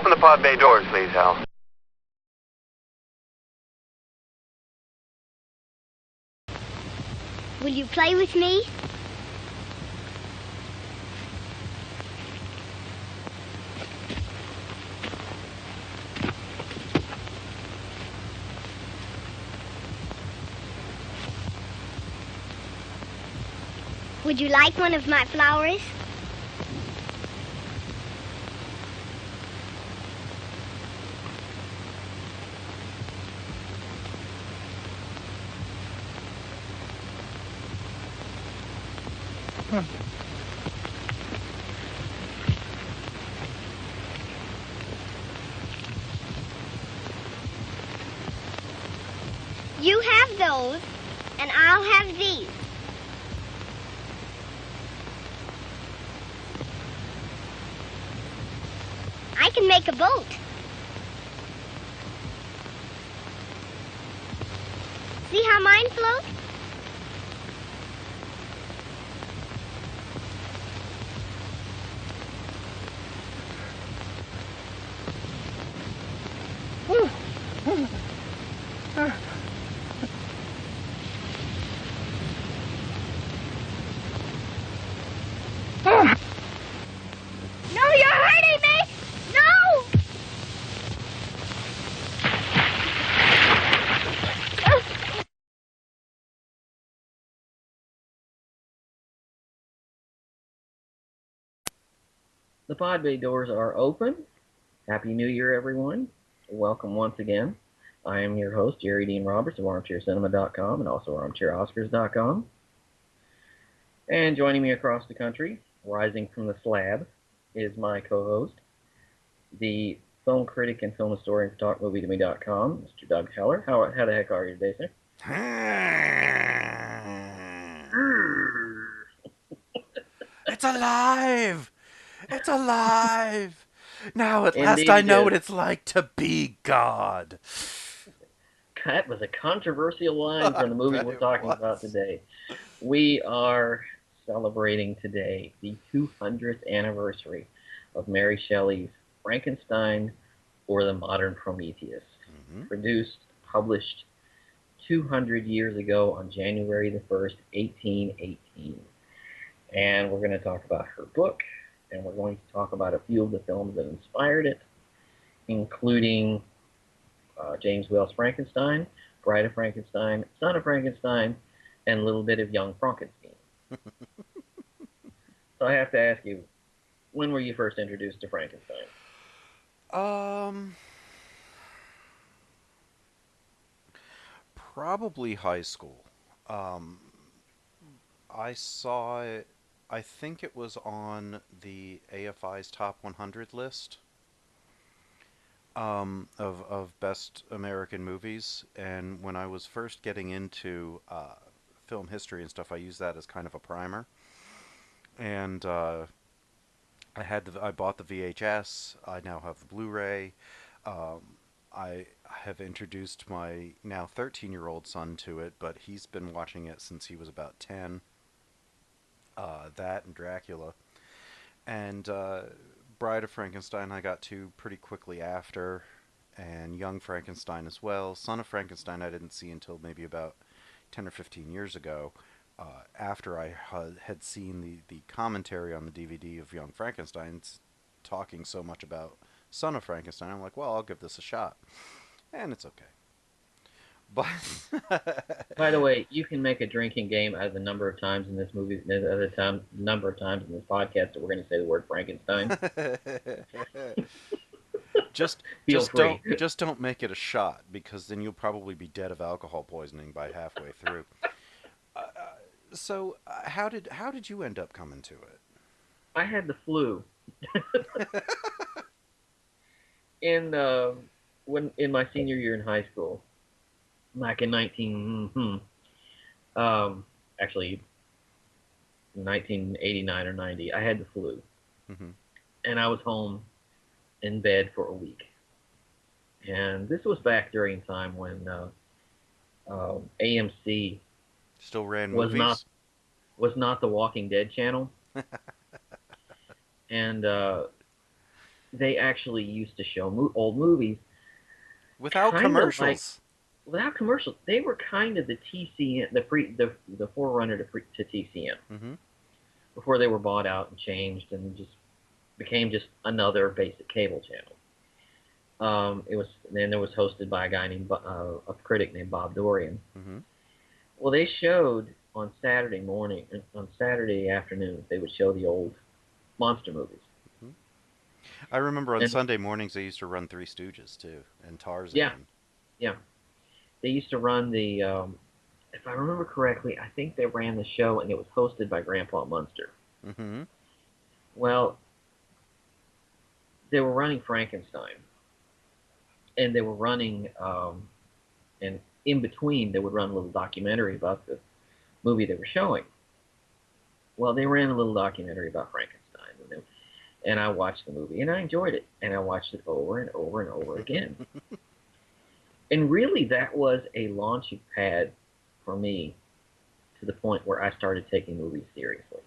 Open the pod bay doors, please, Hal. Will you play with me? Would you like one of my flowers? You have those, and I'll have these. I can make a boat. See how mine floats? The pod bay doors are open. Happy New Year, everyone. Welcome once again. I am your host, Jerry Dean Roberts of ArmchairCinema.com and also ArmchairOscars.com. And joining me across the country, rising from the slab, is my co-host, the film critic and film historian for TalkMovieToMe.com, Mr. Doug Heller. How the heck are you today, sir? It's alive! It's alive! Now at last Indeed I it know is. what it's like to be God. That was a controversial line from the movie bet we're it talking was. about today. We are celebrating today the 200th anniversary of Mary Shelley's Frankenstein or the Modern Prometheus, produced, published 200 years ago on January the 1st, 1818. And we're going to talk about her book, and we're going to talk about a few of the films that inspired it, including James Whale's Frankenstein, Bride of Frankenstein, Son of Frankenstein, and a little bit of Young Frankenstein. So I have to ask you, when were you first introduced to Frankenstein? Probably high school. I saw it, I think it was on the AFI's Top 100 list of best American movies. And when I was first getting into film history and stuff, I used that as kind of a primer. And I bought the VHS. I now have the Blu-ray. Um, I have introduced my now 13-year-old son to it, but he's been watching it since he was about 10. That and Dracula. And Bride of Frankenstein I got to pretty quickly after, and Young Frankenstein as well. Son of Frankenstein I didn't see until maybe about 10 or 15 years ago, after I had seen the commentary on the DVD of Young Frankenstein talking so much about Son of Frankenstein. I'm like, well, I'll give this a shot. And it's okay. But By the way, you can make a drinking game out of the number of times in this movie, number of times in this podcast that we're going to say the word Frankenstein. just Feel free. don't make it a shot, because then you'll probably be dead of alcohol poisoning by halfway through. So how did you end up coming to it? I had the flu. in my senior year in high school, back in 1989 or 90, I had the flu, and I was home in bed for a week. And this was back during a time when AMC Still ran was movies? not the Walking Dead channel. And they actually used to show old movies Without kind of like commercials. without commercials. They were kind of the TCM, the forerunner to TCM Hmm. before they were bought out and changed and just became just another basic cable channel. It was hosted by a guy named a critic named Bob Dorian. Hmm. Well, they showed on Saturday afternoons, they would show the old monster movies. Hmm. I remember on And Sunday mornings they used to run Three Stooges too, and yeah, Tarzan. yeah, they used to run if I remember correctly, I think they ran the show and it was hosted by Grandpa Munster. Hmm. Well, they were running Frankenstein, and they were running, and in between they would run a little documentary about the movie they were showing. Well, they ran a little documentary about Frankenstein, and I watched the movie, and I enjoyed it, and I watched it over and over and over again. And really, that was a launching pad for me to the point where I started taking movies seriously.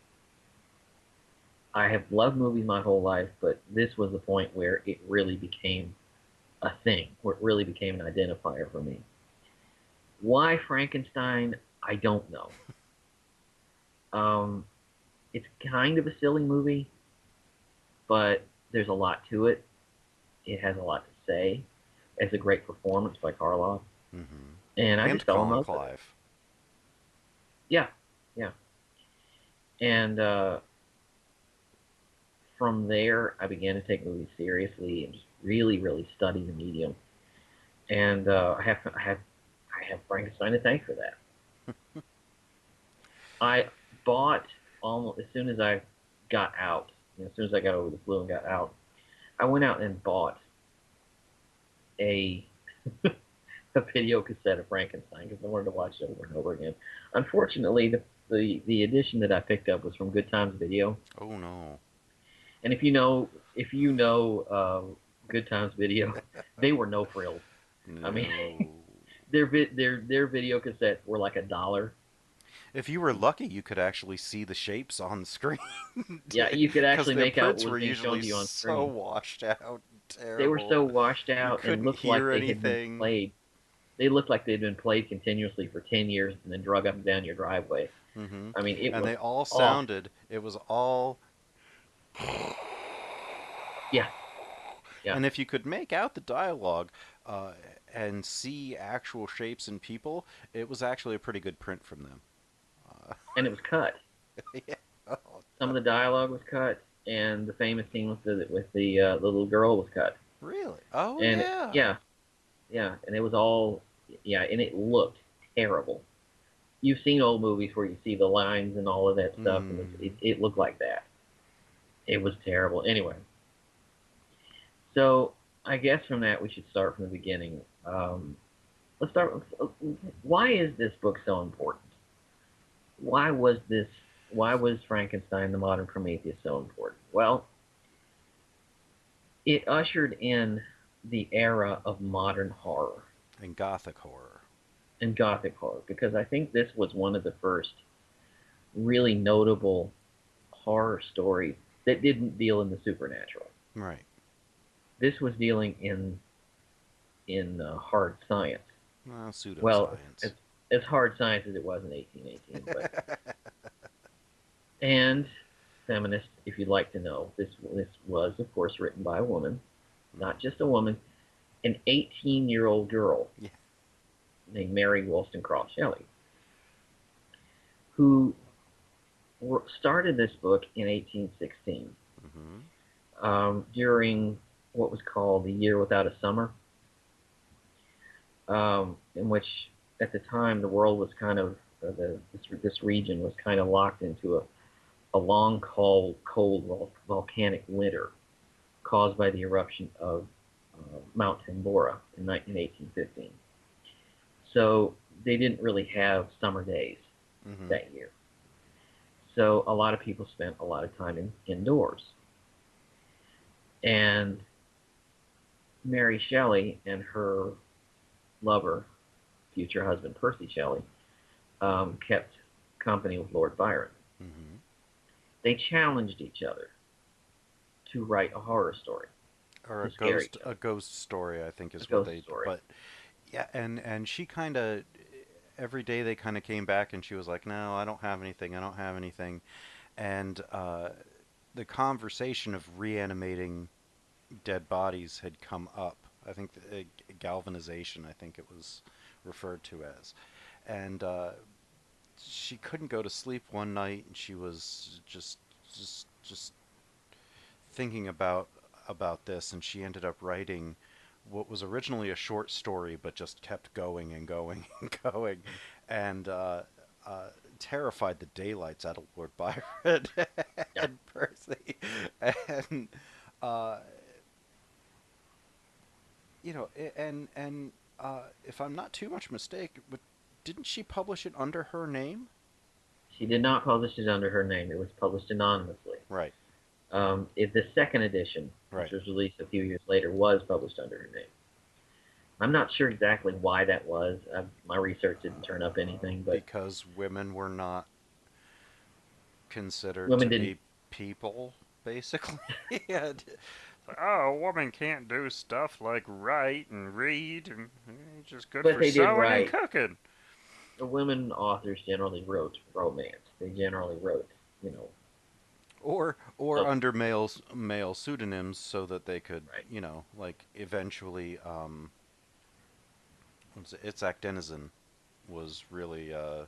I have loved movies my whole life, but this was the point where it really became a thing, where it really became an identifier for me. Why Frankenstein? I don't know. Um, it's kind of a silly movie, but there's a lot to it. It has a lot to say. It's a great performance by Karloff, Hmm. and I And just fell in Colin love with it. Clive. Yeah, yeah. And from there, I began to take movies seriously and just really, really study the medium. And I have Frankenstein to thank for that. I bought almost as soon as I got out. As soon as I got over the flu and got out, I went out and bought a a video cassette of Frankenstein because I wanted to watch it over and over again. Unfortunately, the edition that I picked up was from Good Times Video, Oh no. and if you know Good Times Video, they were no frills. I mean, No. their video cassettes were like $1. If you were lucky, you could actually see the shapes on the screen. Yeah, you could Because actually their make out prints what was were being shown usually to you on so screen. washed out, They were terrible. so washed You out and couldn't looked like hear they had been anything. played. They looked like they'd been played continuously for 10 years and then drug up and down your driveway. Hmm. I mean, it And was they all awful. sounded, it was all. Yeah, yeah. And if you could make out the dialogue uh, and see actual shapes and people, it was actually a pretty good print from them. And it was cut. Yeah. Oh, Some of the dialogue was cut, and the famous scene with the little girl was cut. really? Oh, And yeah. yeah, yeah, and it was all yeah, and it looked terrible. You've seen old movies where you see the lines and all of that stuff, and Mm. it looked like that. It was terrible. Anyway, so I guess from that we should start from the beginning. Let's start. Why is this book so important? Why was this? Why was Frankenstein, the Modern Prometheus, so important? Well, it ushered in the era of modern horror And Gothic horror. and Gothic horror because I think this was one of the first really notable horror stories that didn't deal in the supernatural. Right. This was dealing in hard science. Well, Pseudoscience. as hard science as it was in 1818, but and feminist, if you'd like to know, this was of course written by a woman, not just a woman, an 18-year-old girl Yeah. named Mary Wollstonecraft Shelley, who started this book in 1816 during what was called the Year Without a Summer, in which at the time the world was kind of this region was kind of locked into a long, cold volcanic winter caused by the eruption of Mount Tambora in 1815. So they didn't really have summer days Hmm. that year. So a lot of people spent a lot of time indoors. And Mary Shelley and her lover, future husband Percy Shelley, kept company with Lord Byron. Hmm. They challenged each other to write a horror story. or It's scary. a ghost story, I think A is what ghost they. story. But yeah, and she kind of every day they kind of came back and she was like, "No, I don't have anything. I don't have anything." And the conversation of reanimating dead bodies had come up. I think galvanization, I think it was referred to as. And she couldn't go to sleep one night, and she was just thinking about this, and she ended up writing what was originally a short story, but just kept going and going and going, and uh, terrified the daylights out of Lord Byron Yeah. and Percy, and uh, if I'm not too much mistake, but didn't she publish it under her name? She did not publish it under her name. It was published anonymously. Right, The second edition, which right. was released a few years later, was published under her name. I'm not sure exactly why that was. My research didn't turn up anything, but Because women were not considered women to didn't. be people, basically. And, oh, a woman can't do stuff like write and read, and just good But for they did sewing and write. cooking. The women authors generally wrote romance. They generally wrote, Or so, under male pseudonyms so that they could, right. like eventually, Itzhak Denizen was really a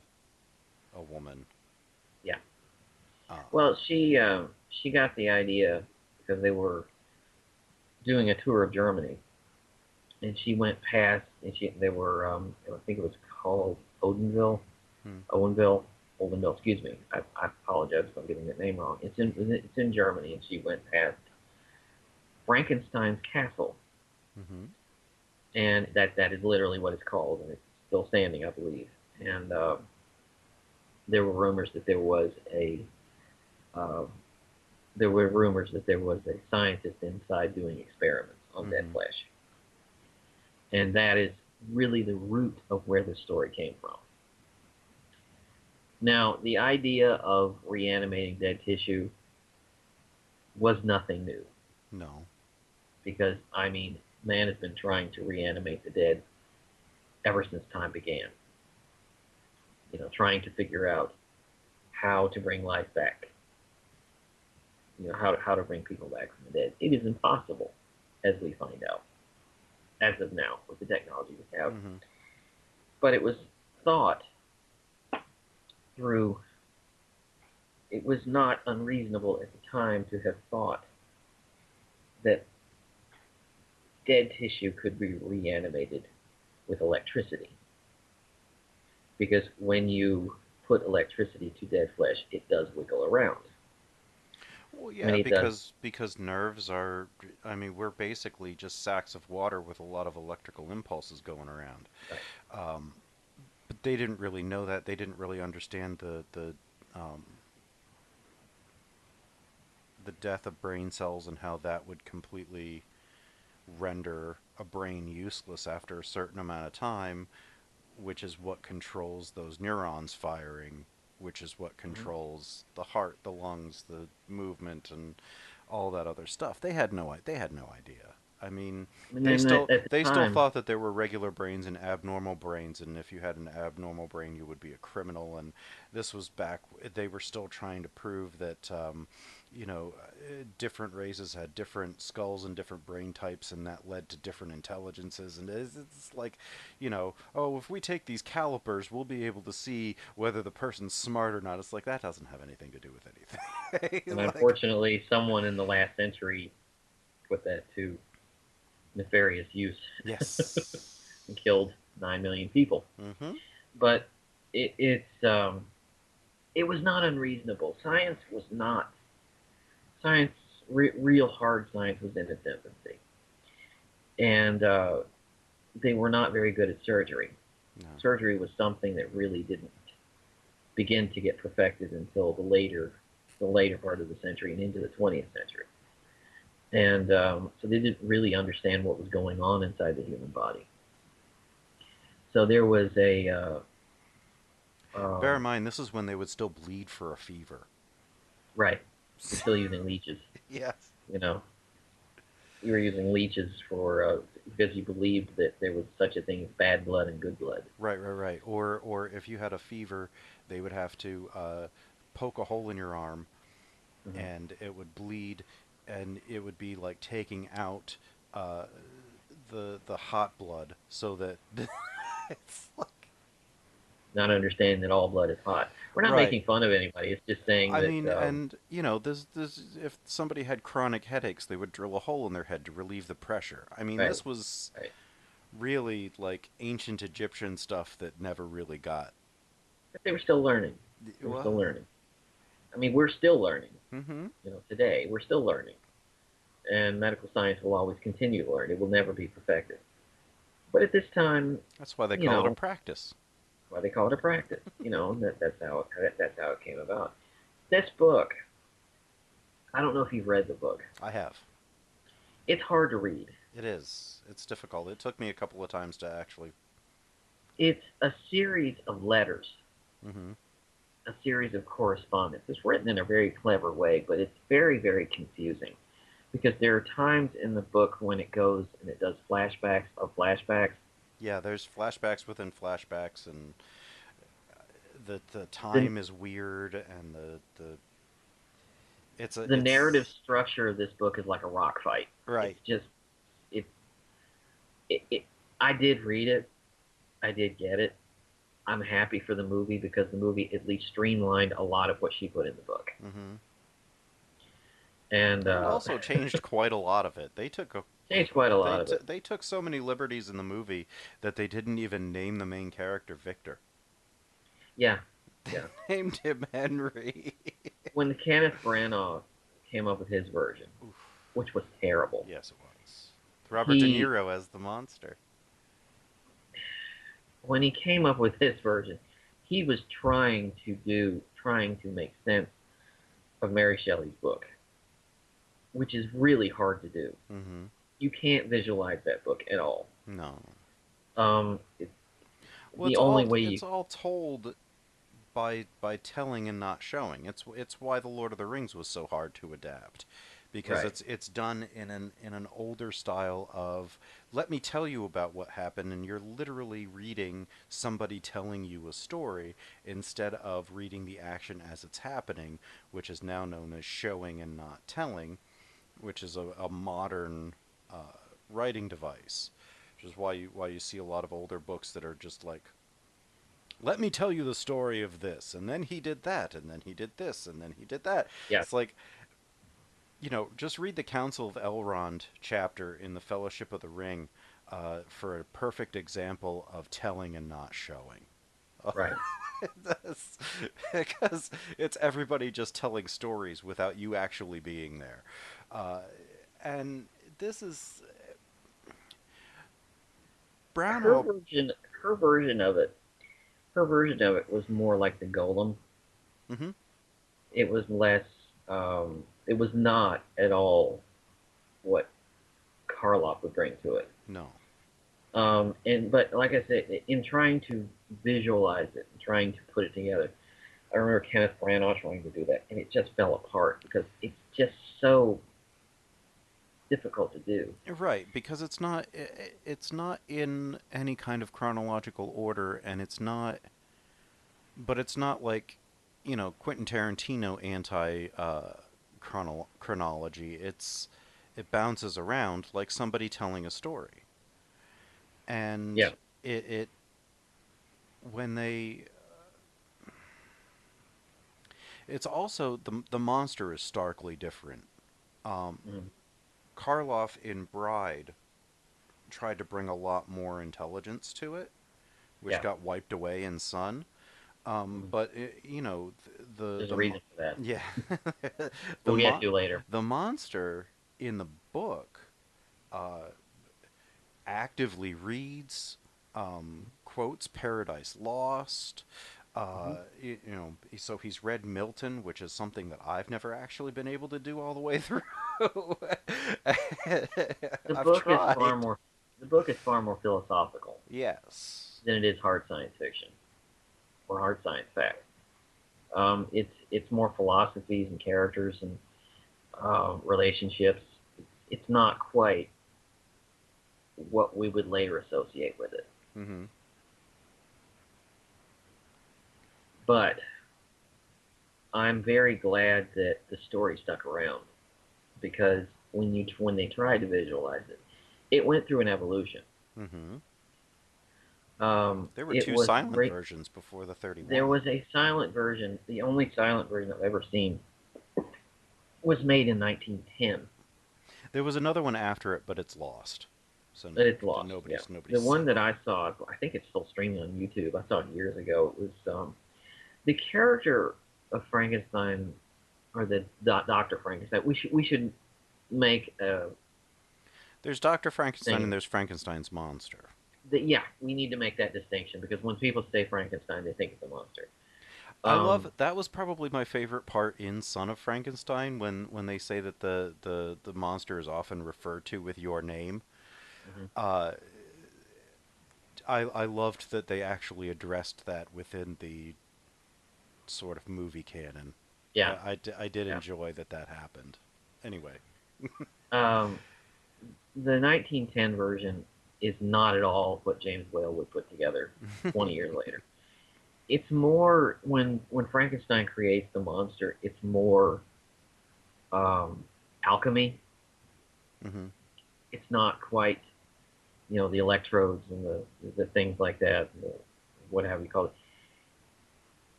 woman. Yeah. Uh, Well, she got the idea because they were doing a tour of Germany, and she went past, and they were, I think it was called hmm, Owenville, Oldenville. Excuse me. I apologize if I'm getting that name wrong. It's in Germany, and she went past Frankenstein's Castle, mm-hmm, and that is literally what it's called, and it's still standing, I believe. And there were rumors that uh, there was a scientist inside doing experiments on dead mm-hmm, flesh, and that is really the root of where the story came from. Now, the idea of reanimating dead tissue was nothing new no. because, I mean, man has been trying to reanimate the dead ever since time began. Trying to figure out how to bring life back. How to bring people back from the dead. It is impossible, as we find out, as of now, with the technology we have. Mm-hmm, But it was thought through. It was not unreasonable at the time to have thought that dead tissue could be reanimated with electricity. Because when you put electricity to dead flesh, it does wiggle around. well, I mean, yeah, it does. because nerves are. I mean, we're basically just sacks of water with a lot of electrical impulses going around. Right. Um, but they didn't really know that. They didn't really understand um, the death of brain cells and how that would completely render a brain useless after a certain amount of time, which is what controls those neurons firing, which is what Mm-hmm. controls the heart, the lungs, the movement, and all that other stuff. They had no idea. I mean, And then at the they still time, thought that there were regular brains and abnormal brains, and if you had an abnormal brain, you would be a criminal. And this was back; they were still trying to prove that, different races had different skulls and different brain types, and that led to different intelligences. And it's like, oh, if we take these calipers, we'll be able to see whether the person's smart or not. It's like that doesn't have anything to do with anything. and Like, unfortunately, someone in the last century put that to nefarious use yes. and killed 9 million people. Mm-hmm. But it was not unreasonable. Science was not science. Real hard science was in its infancy, and they were not very good at surgery. No. Surgery was something that really didn't begin to get perfected until the later part of the century and into the 20th century. And so they didn't really understand what was going on inside the human body. So there was Bear in mind, this is when they would still bleed for a fever. right. They're still using leeches, Yes. you know. You were using leeches for because you believed that there was such a thing as bad blood and good blood. Right. Or if you had a fever, they would have to poke a hole in your arm, Hmm. and it would bleed, and it would be like taking out uh, the hot blood, so that it's like Not understanding that all blood is hot. We're not right. making fun of anybody. It's just saying I that mean, and you know, this if somebody had chronic headaches, they would drill a hole in their head to relieve the pressure. I mean, right, this was right. really like ancient Egyptian stuff that never really got But they were still learning. They were still well. learning. I mean, we're still learning. Mm-hmm. Today we're still learning, and medical science will always continue to learn. It will never be perfected. But at this time, That's why they you call it a know, practice. why they call it a practice. That's how it came about. This book, I don't know if you've read the book. I have. It's hard to read. It is. It's difficult. It took me a couple of times to actually. It's a series of letters, Mm-hmm. a series of correspondence. It's written in a very clever way, but it's very, very confusing because there are times in the book when it goes and it does flashbacks of flashbacks. Yeah, there's flashbacks within flashbacks, and the The time is weird, and the the narrative it's structure of this book is like a rock fight. It's right. just it it. I did read it. I did get it. I'm happy for the movie because the movie at least streamlined a lot of what she put in the book. Mm-hmm. And And also changed quite a lot of it. changed quite a lot of it. They took so many liberties in the movie that they didn't even name the main character Victor. Yeah, They yeah. named him Henry. When Kenneth Branagh came up with his version, Oof. which was terrible, Yes, it was. Robert De he Niro as the monster. when he came up with his version, he was trying to make sense of Mary Shelley's book, which is really hard to do. Mm-hmm. You can't visualize that book at all. No. It's Well, the only way it's you. all told by telling and not showing. It's why the Lord of the Rings was so hard to adapt, because Right. it's done in an older style of let me tell you about what happened, and you're literally reading somebody telling you a story instead of reading the action as it's happening, which is now known as showing and not telling, which is a modern writing device. Which is why you see a lot of older books that are just like let me tell you the story of this, and then he did that, and then he did this, and then he did that. Yeah. It's like, you know, just read the Council of Elrond chapter in the Fellowship of the Ring for a perfect example of telling and not showing. Right. Because it's everybody just telling stories without you actually being there. Uh, and this is Her Brownell. version. Her version of it. Her version of it was more like the Golem. Hmm. It was less. It was not at all what Karloff would bring to it. No. But like I said, in trying to visualize it, and trying to put it together, I remember Kenneth Branagh trying to do that, and it just fell apart because it's just so difficult to do. Right, because it's not in any kind of chronological order, and it's not, but it's not like, you know, Quentin Tarantino anti chronology. It bounces around like somebody telling a story, and Yeah. it when they it's also the monster is starkly different. Um, Mhm. Karloff in Bride tried to bring a lot more intelligence to it, which Yeah. got wiped away in Sun. Mhm. But you know, There's a reason for that. yeah, the We'll get mo- to later. the monster in the book uh, actively reads, quotes Paradise Lost. Hmm. You know, so he's read Milton, which is something that I've never actually been able to do all the way through. The I've book is tried. far more. The book is far more philosophical Yes. than it is hard science fiction or hard science fact. It's more philosophies and characters and relationships. it's not quite what we would later associate with it. Mm-hmm. But I'm very glad that the story stuck around because when they tried to visualize it, it went through an evolution. Mm-hmm. There were It two was silent great. versions before the 31. There was a silent version. The only silent version I've ever seen was made in 1910. There was another one after it, but it's lost. So But it's lost. nobody's Yeah. nobody's The one seen that it. I saw, I think it's still streaming on YouTube. I saw it years ago. It was the character of Frankenstein, or the Doctor Frankenstein. We should make a There's Dr. Frankenstein and thing. there's Frankenstein's monster. Yeah, we need to make that distinction because when people say Frankenstein, they think it's a monster. I love Um, that was probably my favorite part in Son of Frankenstein when they say that the monster is often referred to with your name. mhm. Uh, I loved that they actually addressed that within the sort of movie canon. Yeah, I did yeah. enjoy that happened. Anyway. Um, the 1910 version is not at all what James Whale would put together 20 years later. It's more when Frankenstein creates the monster, it's more alchemy. Hmm. It's not quite the electrodes and the things like that, what have you call it.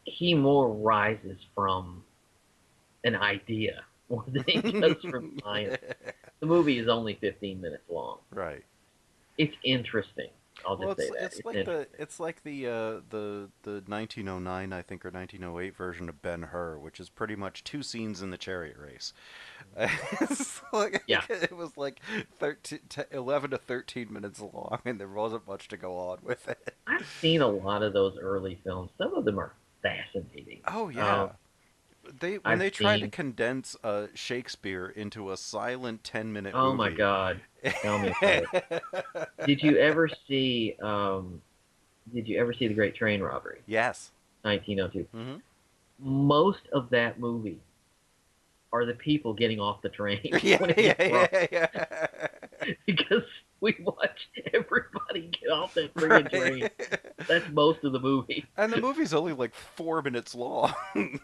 He more rises from an idea more than he does from science. The movie is only 15 minutes long. Right. It's interesting. I'll Well, just say that. it's like the 1909, I think, or 1908 version of Ben-Hur, which is pretty much two scenes in the chariot race. It's like, Yeah. it was like 11 to 13 minutes long, and there wasn't much to go on with it. I've seen a lot of those early films. Some of them are fascinating. Oh yeah. When I've they try to seen. condense Shakespeare into a silent 10-minute Oh my movie. God! Tell me about it. Did you ever see? Did you ever see The Great Train Robbery, Yes. 1902? Hmm. Most of that movie are the people getting off the train Yeah, when it yeah, gets robbed, yeah, yeah. because we watch everybody get off that friggin' train. Right. That's most of the movie. And the movie's only like 4 minutes long.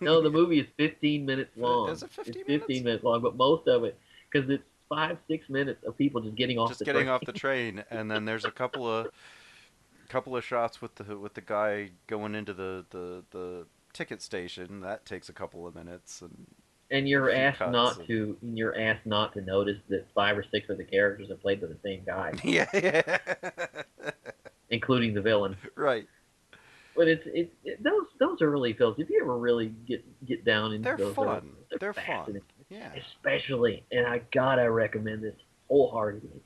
No, the movie is 15 minutes Is long. it It's 15 15 minutes? minutes long, but most of it, because it's 5, 6 minutes of people just getting off Just the getting train. off the train, and then there's a couple of shots with the guy going into the ticket station. That takes a couple of minutes and And a you're few asked cuts. not to, you're asked not to notice that 5 or 6 of the characters are played by the same guy, Yeah, yeah. including the villain. Right. But those early films. If you ever really get down into They're those early fun. films, they're They're fun. fascinating. Yeah. Especially, and I gotta recommend this wholeheartedly.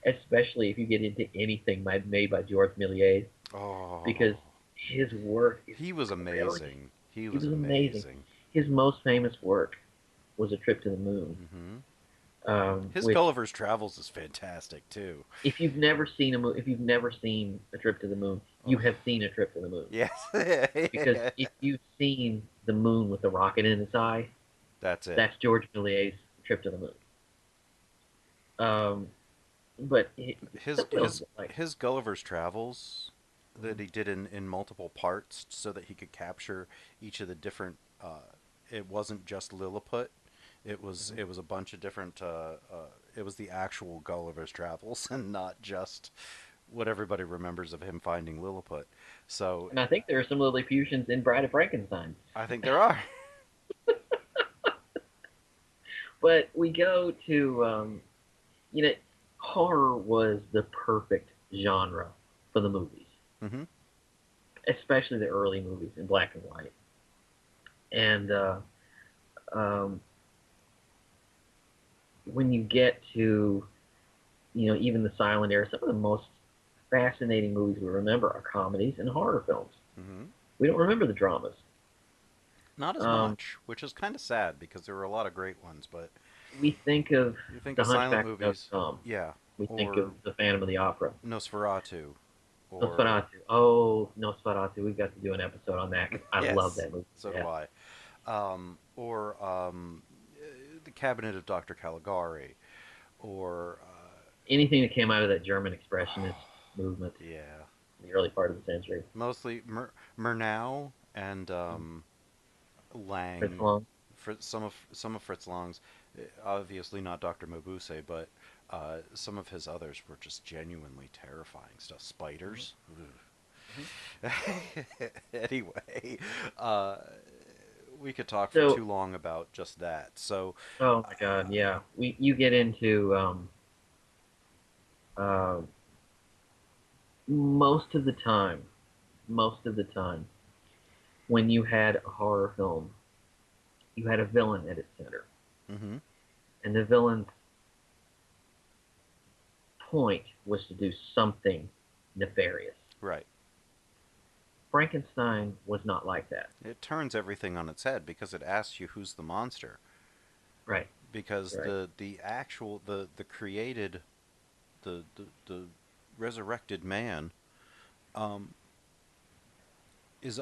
Especially if you get into anything made by Georges Méliès, Oh. because his work is He was brilliant. amazing. He He was was amazing. amazing. His most famous work was A Trip to the Moon. Hmm. His Which, Gulliver's Travels is fantastic too. if you've never seen if you've never seen A Trip to the Moon, you Oh. have seen A Trip to the Moon. Yes. Because if you've seen the moon with the rocket in its eye, That's it. that's George Méliès' Trip to the Moon. But His his Gulliver's Travels that he did in multiple parts so that he could capture each of the different. It wasn't just Lilliput. It was a bunch of different. It was the actual Gulliver's Travels and not just what everybody remembers of him finding Lilliput. So and I think there are some Lilliputians in Bride of Frankenstein. I think there are. But we go to, horror was the perfect genre for the movies, Hmm. especially the early movies in black and white. And um, when you get to, even the silent era, some of the most fascinating movies we remember are comedies and horror films. Hmm. We don't remember the dramas. Not as Um, much, which is kind of sad because there were a lot of great ones. But we think of you think The of silent Hunchback of Notre movies, Dame. yeah, We think or of The Phantom of the Opera. Nosferatu, or Nosferatu. Oh, Nosferatu. We've got to do an episode on that 'cause I yes, love that movie. so Yeah. do I. Or The Cabinet of Dr. Caligari, or Anything that came out of that German expressionist movement yeah, in the early part of the century. mostly Murnau and Fritz Lang. Lang. Some of Fritz Lang's, obviously not Dr. Mabuse, but some of his others were just genuinely terrifying stuff. Spiders. Mhm. Anyway, uh, we could talk for So, too long about just that. So, oh my God, uh, yeah. You get into uh, most of the time, most of the time, when you had a horror film, you had a villain at its center, hmm and the villain's point was to do something nefarious. right. Frankenstein was not like that. It turns everything on its head because it asks you who's the monster. Right, Because right, the actual the created the resurrected man um, it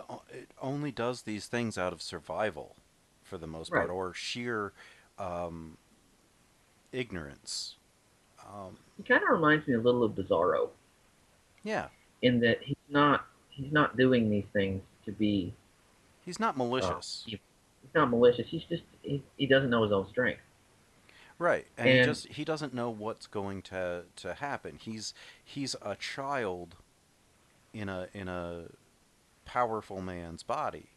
only does these things out of survival for the most part right. or sheer um, ignorance. Um, He kind of reminds me a little of Bizarro yeah, in that he's not doing these things to be he's not malicious, evil. He's not malicious. He doesn't know his own strength. right? And And he doesn't know what's going to happen. He's a child in a powerful man's body,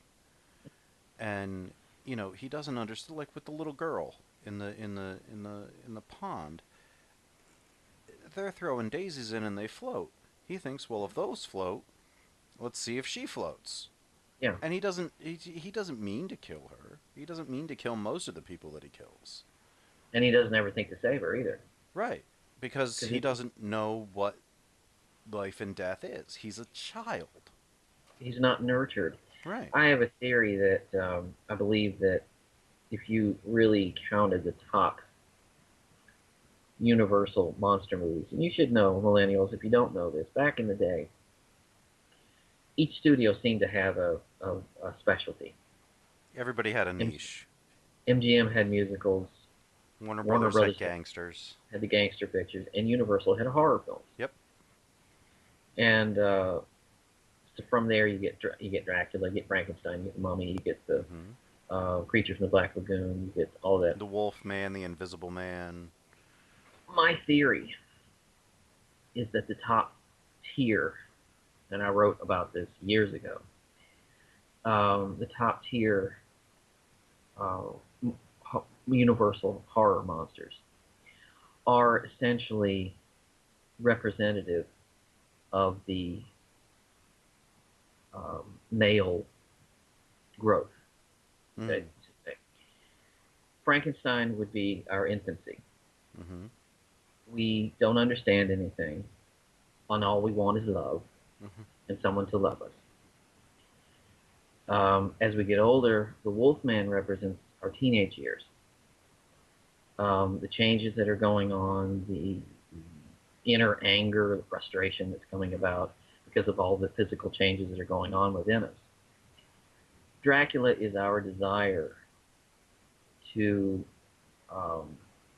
and he doesn't understand. Like with the little girl in the pond, they're throwing daisies in and they float. He thinks, well, if those float, let's see if she floats. yeah, And he doesn't mean to kill her. He doesn't mean to kill most of the people that he kills. and he doesn't ever think to save her either Right. Because because he doesn't know what life and death is. He's a child. he's not nurtured. Right. I have a theory that I believe that if you really counted the top Universal monster movies, and you should know, millennials, if you don't know this, back in the day, each studio seemed to have a specialty. Everybody had a M- niche. MGM had musicals, Warner Warner Brothers had Brothers gangsters. had the gangster pictures, and Universal had horror films. Yep. And so from there, you get Dracula, you get Frankenstein, you get the Mummy, you get the hmm Creatures from the Black Lagoon, you get all that. The Wolf Man, the Invisible Man. My theory is that the top tier, and I wrote about this years ago, the top tier uh, Universal horror monsters are essentially representative of the male growth. Mm. Okay? Frankenstein would be our infancy. hmm We don't understand anything, and all we want is love hmm and someone to love us. As we get older, the Wolfman represents our teenage years. The changes that are going on, the inner anger, the frustration that's coming about because of all the physical changes that are going on within us. Dracula is our desire to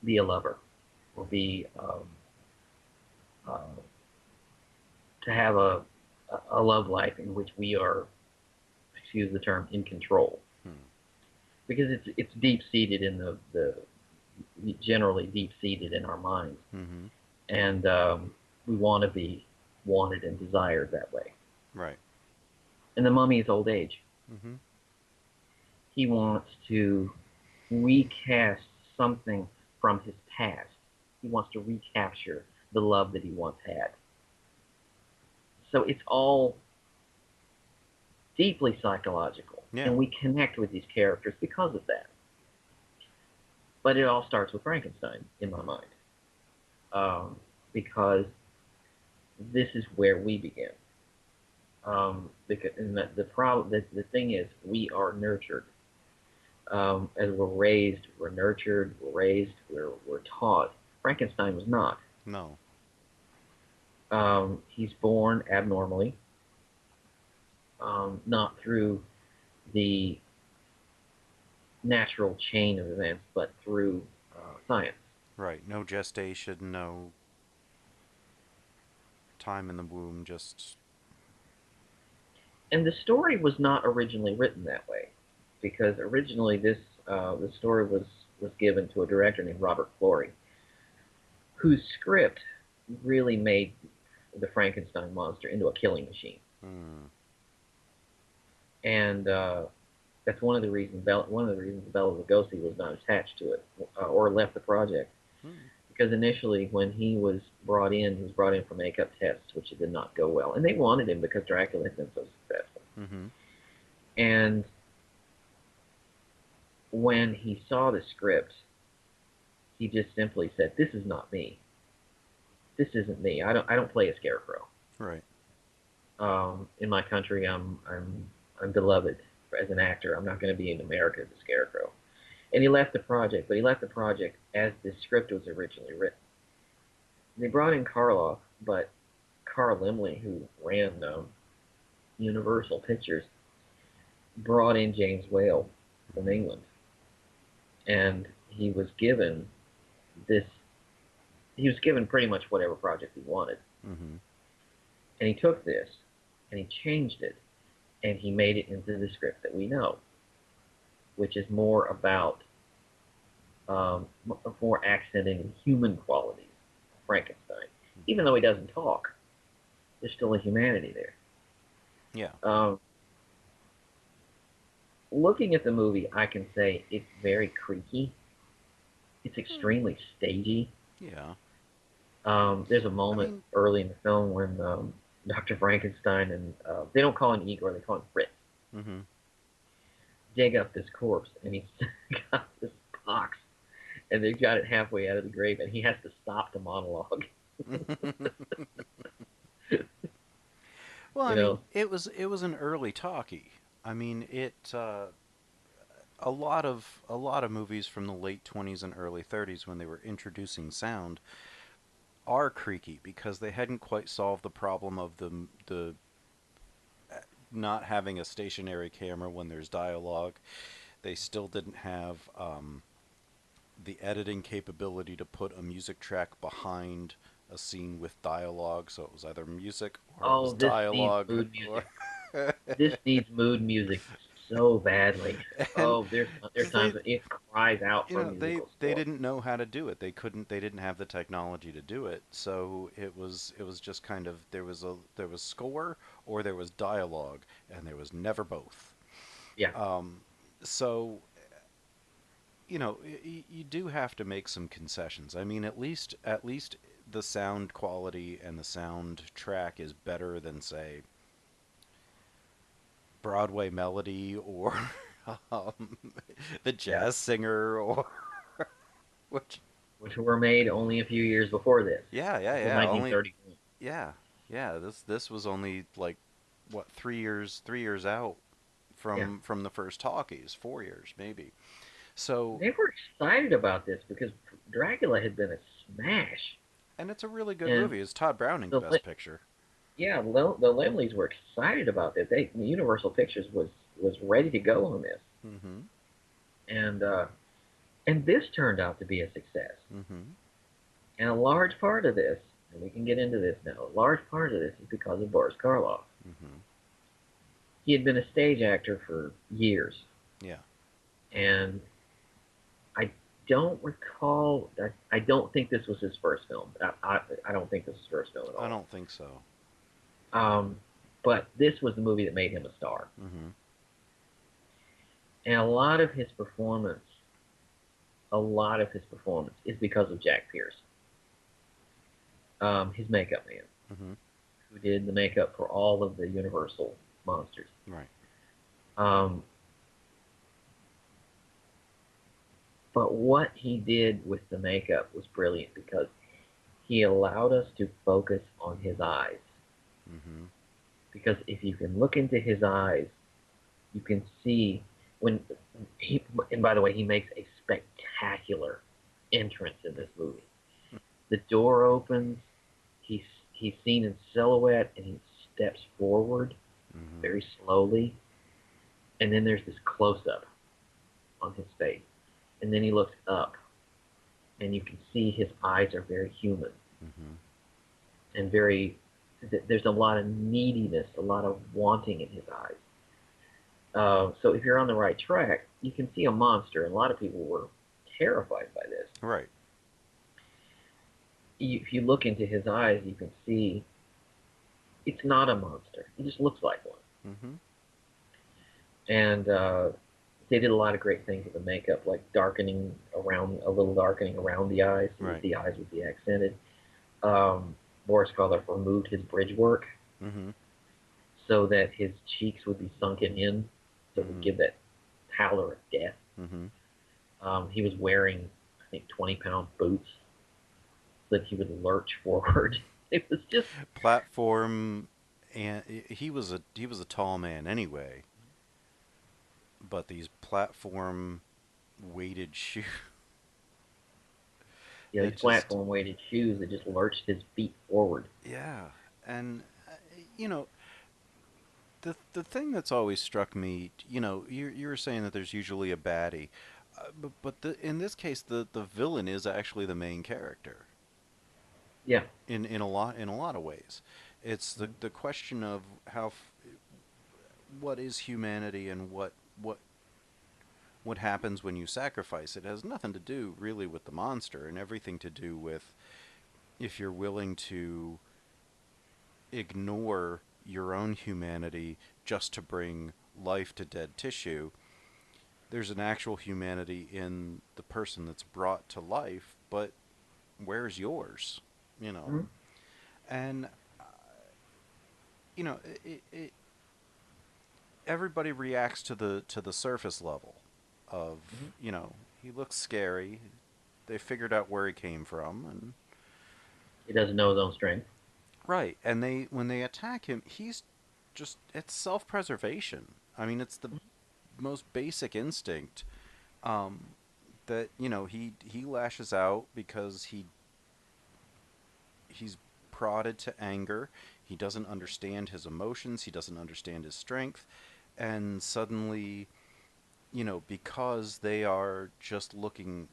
be a lover or be uh, to have a love life in which we are, excuse the term, in control. Hmm. Because it's deep seated in the generally deep seated in our minds, hmm and we want to be wanted and desired that way. Right. And the mummy is old age. hmm He wants to recast something from his past. He wants to recapture the love that he once had. So it's all deeply psychological, Yeah. and we connect with these characters because of that. But it all starts with Frankenstein in my mind, because this is where we begin. Because and the problem, the thing is, we are nurtured. As we're raised, we're nurtured, we're taught. Frankenstein was not. No. He's born abnormally, not through the natural chain of events, but through science. Right. No gestation, no time in the womb, just. And the story was not originally written that way, because originally the story was given to a director named Robert Florey, whose script really made the Frankenstein monster into a killing machine. Mm. And that's one of the reasons Bela Lugosi was not attached to it or left the project. Mm. Because initially, when he was brought in, he was brought in for makeup tests, which did not go well, and they wanted him because Dracula had been so successful. Mm-hmm. And when he saw the script, he just simply said, "This is not me. This isn't me. I don't play a scarecrow. Right. In my country, I'm beloved as an actor. I'm not going to be in America as a scarecrow." And he left the project, but he left the project as the script was originally written. They brought in Karloff, but Carl Laemmle, who ran Universal Pictures, brought in James Whale from England, and he was given this. He was given pretty much whatever project he wanted, Mm-hmm. and he took this, and he changed it, and he made it into the script that we know, which is more about more accenting human qualities of Frankenstein. Even though he doesn't talk, there's still a humanity there. Yeah. Looking at the movie, I can say it's very creaky. It's extremely stagey. Yeah. There's a moment mean, early in the film when Dr. Frankenstein and they don't call him Igor, they call him Fritz, Mm-hmm. dig up this corpse, and he's got this box, and they've got it halfway out of the grave, and he has to stop the monologue. Well, You I mean, know, it was an early talkie. I mean, a lot of movies from the late 20s and early 30s when they were introducing sound are creaky because they hadn't quite solved the problem of the not having a stationary camera when there's dialogue. They still didn't have the editing capability to put a music track behind a scene with dialogue, so it was either music or it was oh, this needs dialogue mood or music. This needs mood music so badly. and Oh, there's because they times when it cries out you for a know they musical they score. didn't know how to do it. They didn't have the technology to do it, so it was just kind of there was score or there was dialogue, and there was never both. Yeah, So you do have to make some concessions. I mean, at least the sound quality and the sound track is better than, say, Broadway Melody or um, the yeah. Jazz Singer or which. Which were made only a few years before this, Yeah, yeah, before yeah. Only 1931. yeah, yeah. This was only like what 3 years out Yeah. from the first talkies, 4 years maybe. So They were excited about this because Dracula had been a smash, and it's a really good and movie. It's Todd Browning's the best picture. yeah, the Lemleys were excited about this. Universal Pictures was ready to go on this, Mm-hmm. and and this turned out to be a success. Mm-hmm. And a large part of this, and we can get into this now, a large part of this is because of Boris Karloff. Mm-hmm. He had been a stage actor for years, Yeah. and I don't recall. I don't think this was his first film. I don't think this was his first film at I all. don't think so. But this was the movie that made him a star, Mm-hmm. and a lot of his performance is because of Jack Pierce, his makeup man, Mm-hmm. who did the makeup for all of the Universal monsters. Right. Um, but what he did with the makeup was brilliant because he allowed us to focus on his eyes. Mm-hmm. Because if you can look into his eyes, you can see when he. And by the way, he makes a spectacular entrance in this movie. The door opens. He's he's seen in silhouette, and he steps forward Mm-hmm. very slowly, and then there's this close up on his face, and then he looks up, and you can see his eyes are very human Mm-hmm. and very. There's a lot of neediness, a lot of wanting in his eyes. So if you're on the right track, you can see a monster, and a lot of people were terrified by this. Right. If you look into his eyes, you can see it's not a monster. He just looks like one. Mm-hmm. And they did a lot of great things with the makeup, like a little darkening around the eyes, so that Right. the eyes would be accented. Boris Karloff removed his bridge work Mm-hmm. so that his cheeks would be sunken in, so it would Mm-hmm. give that pallor of death. Mm-hmm. He was wearing, I think, 20-pound boots so that he would lurch forward. It was just, Platform, and he was a tall man anyway, but these platform weighted shoes. these It just platform weighted shoes that just lurched his feet forward. yeah, and you know the thing that's always struck me, you were saying that there's usually a baddie, in this case the villain is actually the main character Yeah. in a lot of ways. It's the question of what is humanity and what happens when you sacrifice it. It has nothing to do really with the monster and everything to do with if you're willing to ignore your own humanity just to bring life to dead tissue. There's an actual humanity in the person that's brought to life, but where's yours? You know, Mhm. and you know, everybody reacts to the surface level of Mhm. he looks scary. They figured out where he came from, and He doesn't know his own strength. right, and they when they attack him, he's just it's self-preservation. I mean, it's the most basic instinct um, that he lashes out because he's prodded to anger. He doesn't understand his emotions. He doesn't understand his strength, and suddenly, because they are just looking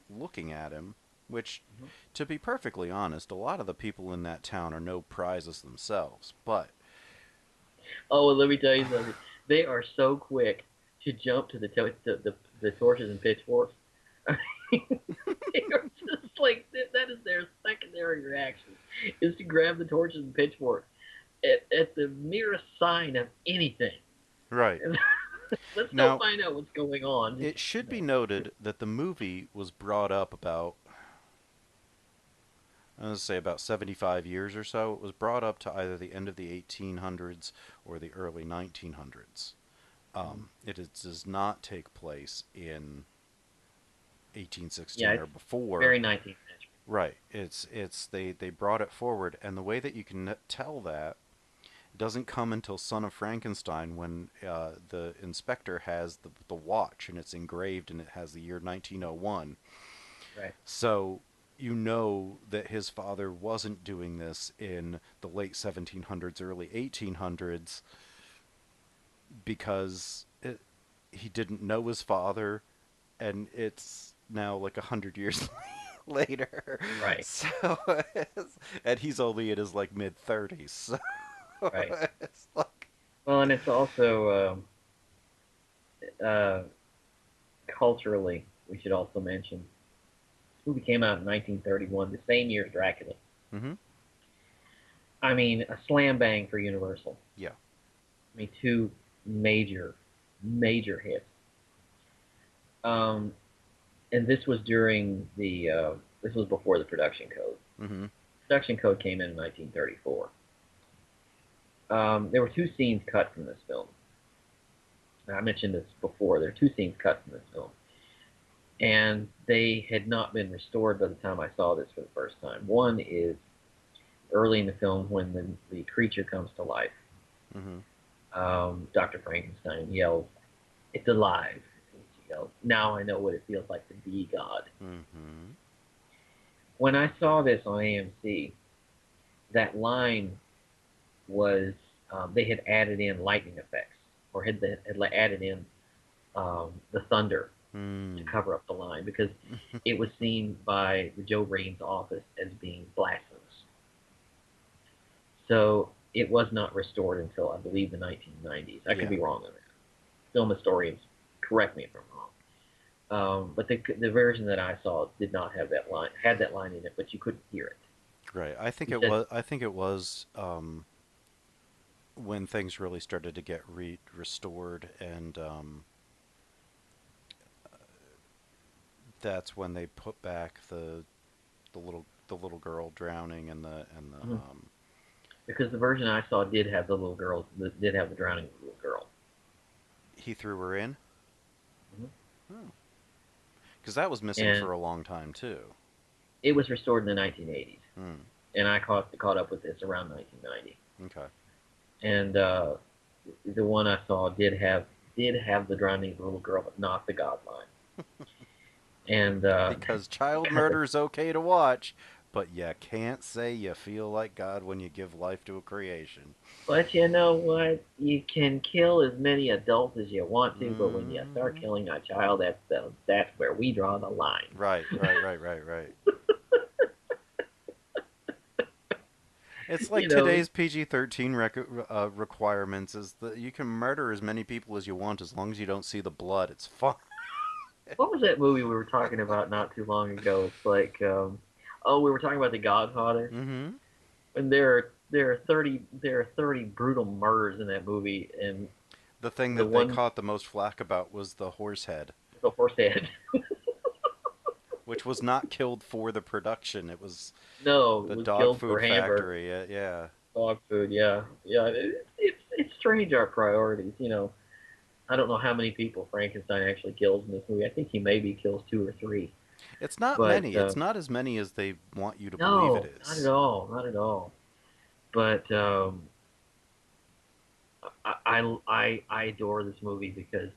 at him. Which, Mhm. to be perfectly honest, a lot of the people in that town are no prizes themselves. But Oh, and let me tell you something. They are so quick to jump to the torches and pitchforks. They are just like that is their secondary reaction is to grab the torches and pitchforks at the merest sign of anything. right Let's go now, find out what's going on. it should be noted that the movie was brought up about, I was say, about 75 years or so. It was brought up to either the end of the 1800s or the early 1900s. Does not take place in Yeah, 1816 or it's before. very 19th century. Right. They brought it forward, and the way that you can tell that doesn't come until Son of Frankenstein, when the inspector has the watch and it's engraved and it has the year 1901. Right. So you know that his father wasn't doing this in the late 1700s, early 1800s, because he didn't know his father, and it's now like 100 years later. Right. So, and he's only in his like mid 30s. So Right. it's like, Well, and it's also culturally, we should also mention, this movie came out in 1931, the same year as Dracula. mm-hmm. I mean, a slam bang for Universal. Yeah. I mean, two major, major hits. Um, and this was this was before the production code. Mm-hmm. Production code came in 1934. There were two scenes cut from this film. Now, I mentioned this before. There are two scenes cut from this film. And they had not been restored by the time I saw this for the first time. One is early in the film when the creature comes to life. Mm-hmm. Dr. Frankenstein yells, "It's alive." He yells, "Now I know what it feels like to be God." Mm-hmm. When I saw this on AMC, that line was they had added in lightning effects, or had added in the thunder to Hmm. cover up the line because it was seen by the Joe Raines office as being blasphemous. So it was not restored until I believe the 1990s. I could Yeah. be wrong on that. Film historians correct me if I'm wrong. But the version that I saw did not have that line. Had that line in it, but you couldn't hear it. Right. I think You it said, was. I think it was when things really started to get restored, and that's when they put back the little girl drowning and the mhm. Because the version I saw did have the little girl, did have the drowning little girl. he threw her in. Mhm. Oh. Because that was missing And for a long time too. it was restored in the 1980s, Hmm. and I caught up with this around 1990. Okay. And the one I saw did have the drowning little girl, but not the god line. And Because child murder is okay to watch, but you can't say you feel like God when you give life to a creation. but you know what? You can kill as many adults as you want to, but when you start Hmm. killing a child, that's where we draw the line. Right, right, right, right, right. It's like You know, today's PG-13 requirements is that you can murder as many people as you want as long as you don't see the blood. It's fine. what was that movie we were talking about not too long ago? It's like, oh, we were talking about The Godfather, Mm-hmm. and there are 30 brutal murders in that movie, and The thing the that they one caught the most flack about was the horse head, with the horse head. which was not killed for the production. It was No, the was dog killed for food hamburger. factory. Yeah. Dog food, yeah, yeah. It's strange our priorities. You know, I don't know how many people Frankenstein actually kills in this movie. I think he maybe kills two or three, It's not but many. It's not as many as they want you to believe it no, not at is. all, not at all. But I adore this movie because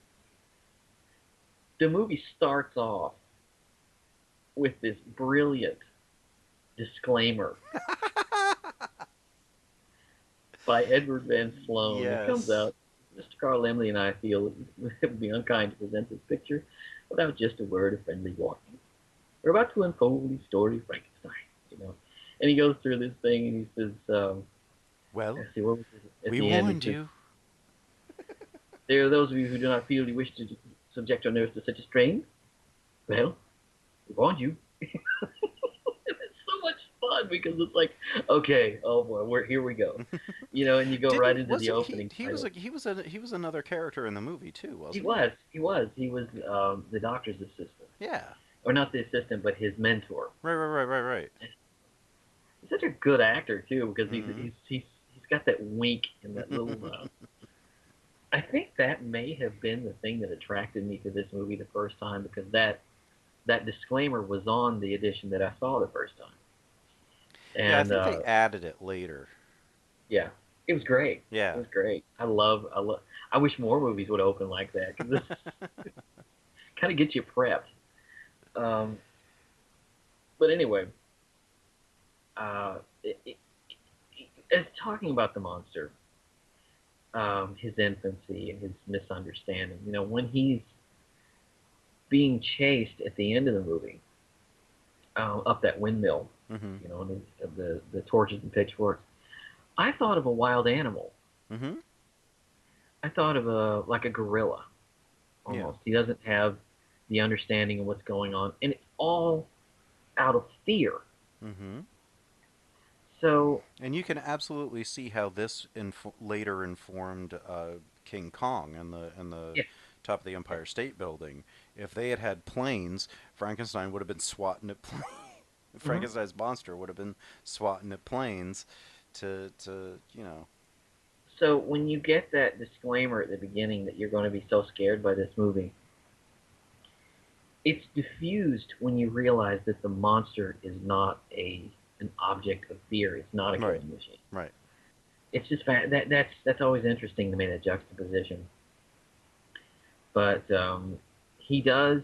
the movie starts off with this brilliant disclaimer by Edward Van Sloan that comes Yes. out. Mr. Carl Emley and I feel it would be unkind to present this picture without just a word of friendly warning. We're about to unfold the story of Frankenstein, you know. And he goes through this thing and he says, Well, let's see, what was it? At we the end, he warned says, you. there are those of you who do not feel you wish to subject your nerves to such a strain. Well, we warned you. It's so much fun because it's like, okay, oh boy, here we go, you know, and you go right Didn't into the wasn't he? opening He was title. a he was another character in the movie too, He wasn't he? was, he was the doctor's assistant, Yeah. or not the assistant, but his mentor. Right. Right. Right. Right. Right. He's such a good actor too because Mm-hmm. he's got that wink and that little. I think that may have been the thing that attracted me to this movie the first time because that disclaimer was on the edition that I saw the first time, Yeah, I and think they added it later. yeah, it was great. It Yeah. was great. I love. I wish more movies would open like that because this kind of gets you prepped. Um, but anyway, uh, as talking about the monster, his infancy and his misunderstanding. You know, when he's being chased at the end of the movie up that windmill, Mm-hmm. you know, and the torches and pitchforks, I thought of a wild animal. Mm-hmm. I thought of a like a gorilla Yeah. almost. He doesn't have the understanding of what's going on, and it's all out of fear. Mm-hmm. So And you can absolutely see how this later informed King Kong and the yeah, top of the yeah. Empire State Building. If they had had planes, Frankenstein would have been swatting at Hmm. Frankenstein's monster would have been swatting at planes to you know. So when you get that disclaimer at the beginning that you're going to be so scared by this movie, it's diffused when you realize that the monster is not a an object of fear. It's not a Right. killing machine. Right. It's just that's always interesting to me, that juxtaposition. But he does,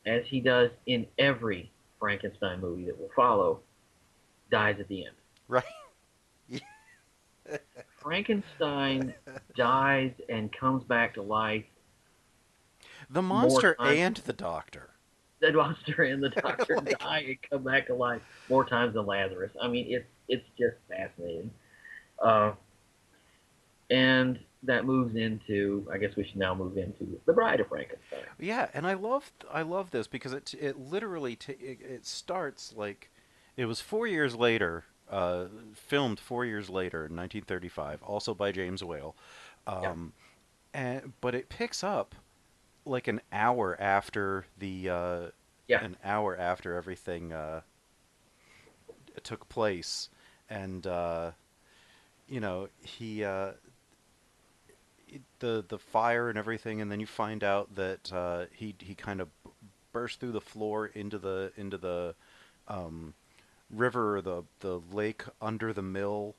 as he does in every Frankenstein movie that will follow, dies at the end. Right. Frankenstein dies and comes back to life The more monster times. and the doctor. The monster and the doctor Like, die and come back alive more times than Lazarus. I mean, it's just fascinating. Uh, and that moves into, I guess we should now move into The Bride of Frankenstein. yeah, and I love this because it literally it starts like it was 4 years later, filmed 4 years later in 1935, also by James Whale, Yeah, um, and but it picks up like yeah, an hour after everything took place, and he the fire and everything, and then you find out that he kind of burst through the floor into the um, river, or the lake under the mill,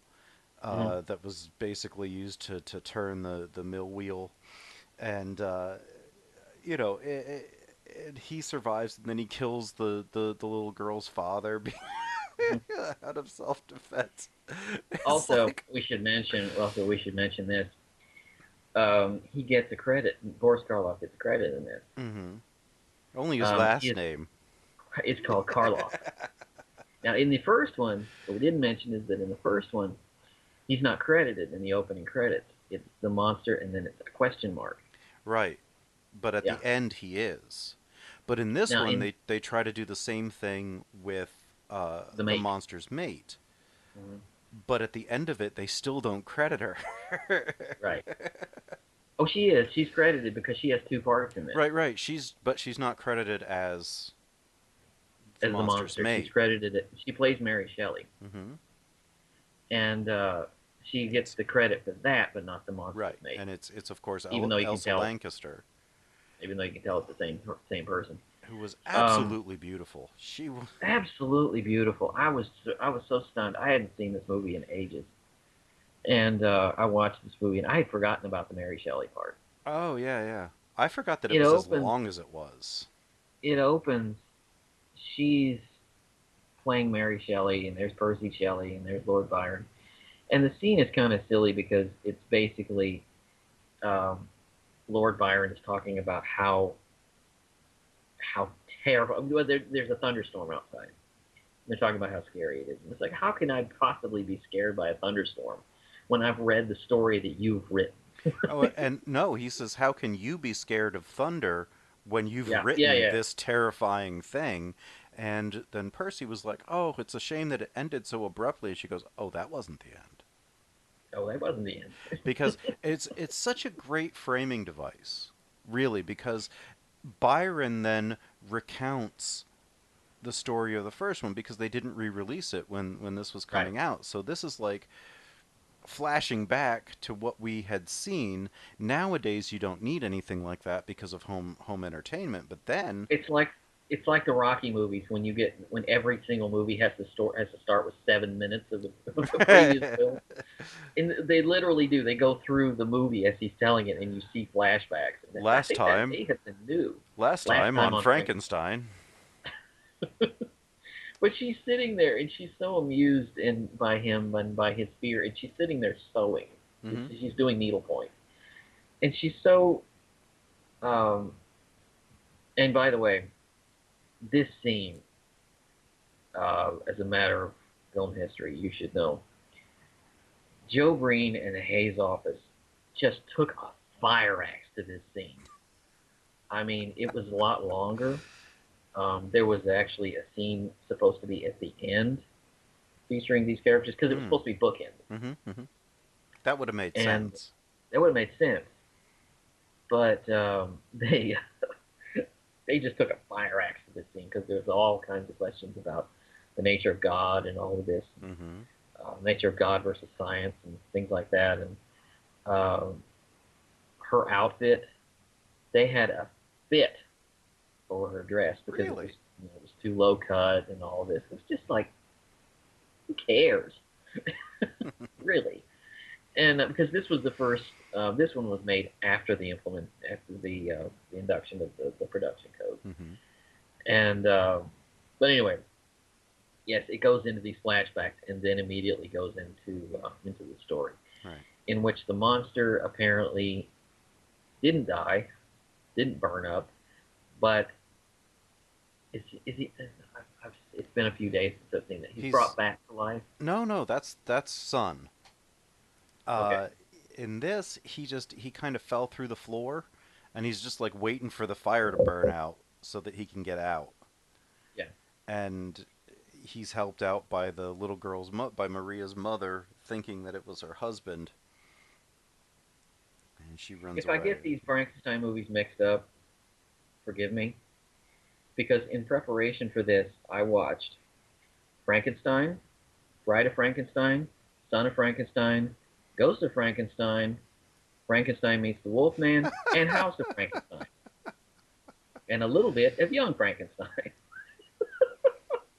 hmm that was basically used to turn the mill wheel, and he survives, and then he kills the little girl's father hmm out of self-defense. It's Also, like, we should mention. Also, we should mention this. He gets a credit. Boris Karloff gets a credit in this. hmm only his He last is. name. It's called Karloff. Now, in the first one, what we didn't mention is that in the first one, he's not credited in the opening credits. It's the monster, and then it's a question mark. Right. But at Yeah. the end, he is. But in this Now, one, in they try to do the same thing with the the mate. monster's mate. Mhm. But at the end of it, they still don't credit her. Right. Oh, she is. She's credited because she has two parts in this. Right, right. She's not credited as the As the monster's monster, she's mate. credited. She plays Mary Shelley, hmm and she gets the credit for that, but not the monster's Right, mate. and it's of course Even though you can Elsa tell, Lancaster, even though you can tell it's the same person. who was Um, absolutely beautiful. She was. absolutely beautiful. I was so stunned. I hadn't seen this movie in ages, and I watched this movie, and I had forgotten about the Mary Shelley part. Oh yeah, yeah. I forgot that it It was as opens. long as it was. It opens. She's playing Mary Shelley, and there's Percy Shelley, and there's Lord Byron, and the scene is kind of silly because it's basically um, Lord Byron is talking about how terrible. Well, there's a thunderstorm outside. They're talking about how scary it is. And it's like, how can I possibly be scared by a thunderstorm when I've read the story that you've written? Oh, and no, he says, "How can you be scared of thunder when you've Yeah, yeah, written yeah. this terrifying thing?" And then Percy was like, "Oh, it's a shame that it ended so abruptly." And she goes, "Oh, that wasn't the end." Oh, that wasn't the end. Because it's such a great framing device, really, because Byron then recounts the story of the first one because they didn't re-release it when this was Right. coming out. So this is like flashing back to what we had seen. Nowadays, you don't need anything like that because of home entertainment. But then, It's like the Rocky movies when every single movie has to start with 7 minutes of the previous film, and they literally do. They go through the movie as he's telling it, and you see flashbacks. And I last think that time, may have been new. last Last time time on on Frankenstein. Frankenstein, But she's sitting there, and she's so amused by him and by his fear, and she's sitting there sewing. hmm She's doing needlepoint, and she's so. Um, and by the way, this scene, as a matter of film history, you should know. Joe Breen and the Hayes office just took a fire axe to this scene. I mean, it was a lot longer. There was actually a scene supposed to be at the end featuring these characters because it was mm. supposed to be bookend, That would have made and sense. that would have made sense. But they just took a fire axe to this scene because there's all kinds of questions about the nature of God and all of this, hmm nature of God versus science and things like that. And um, her outfit, they had a fit for her dress because Really? it was too low cut and all of this. It's just like, who cares, really? And because this was the first, this one was made after the induction of the production code. hmm And but anyway, yes, it goes into these flashbacks and then immediately goes into the story Right. in which the monster apparently didn't die. didn't burn up, but is he? It's been a few days since I've seen it. He's brought back to life. No, that's Son. Okay. Uh, in this, he kind of fell through the floor, and he's just like waiting for the fire to burn out so that he can get out. Yeah. And he's helped out by the little girl's by Maria's mother, thinking that it was her husband, and she runs If away. I get these Frankenstein movies mixed up, forgive me, because in preparation for this, I watched Frankenstein, Bride of Frankenstein, Son of Frankenstein, Ghost of Frankenstein, Frankenstein Meets the Wolfman, and House of Frankenstein, and a little bit of Young Frankenstein.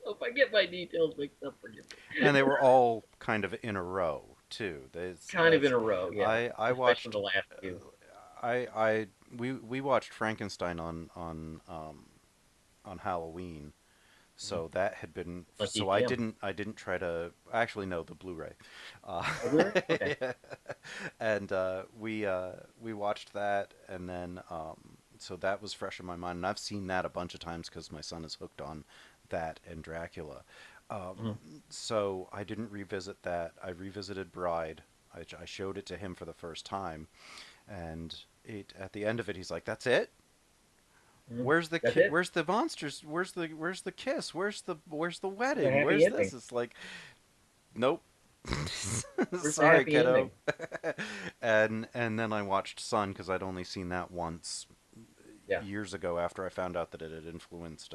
So if I get my details mixed up, forgive me. And they were all kind of in a row too. Kind of in a row, yeah. I Especially watched the last two. we watched Frankenstein on Halloween. So that had been. Lucky So him. I didn't try to actually no the Blu-ray, Blu-ray? Okay. and we watched that, and then so that was fresh in my mind, and I've seen that a bunch of times because my son is hooked on that and Dracula. So I didn't revisit that. I revisited Bride. I showed it to him for the first time, and at the end of it, he's like, "That's it." Where's the where's the monsters? Where's the kiss? Where's the wedding? Where's this? It's like, nope. Sorry, kiddo. and then I watched Son because I'd only seen that once years ago after I found out that it had influenced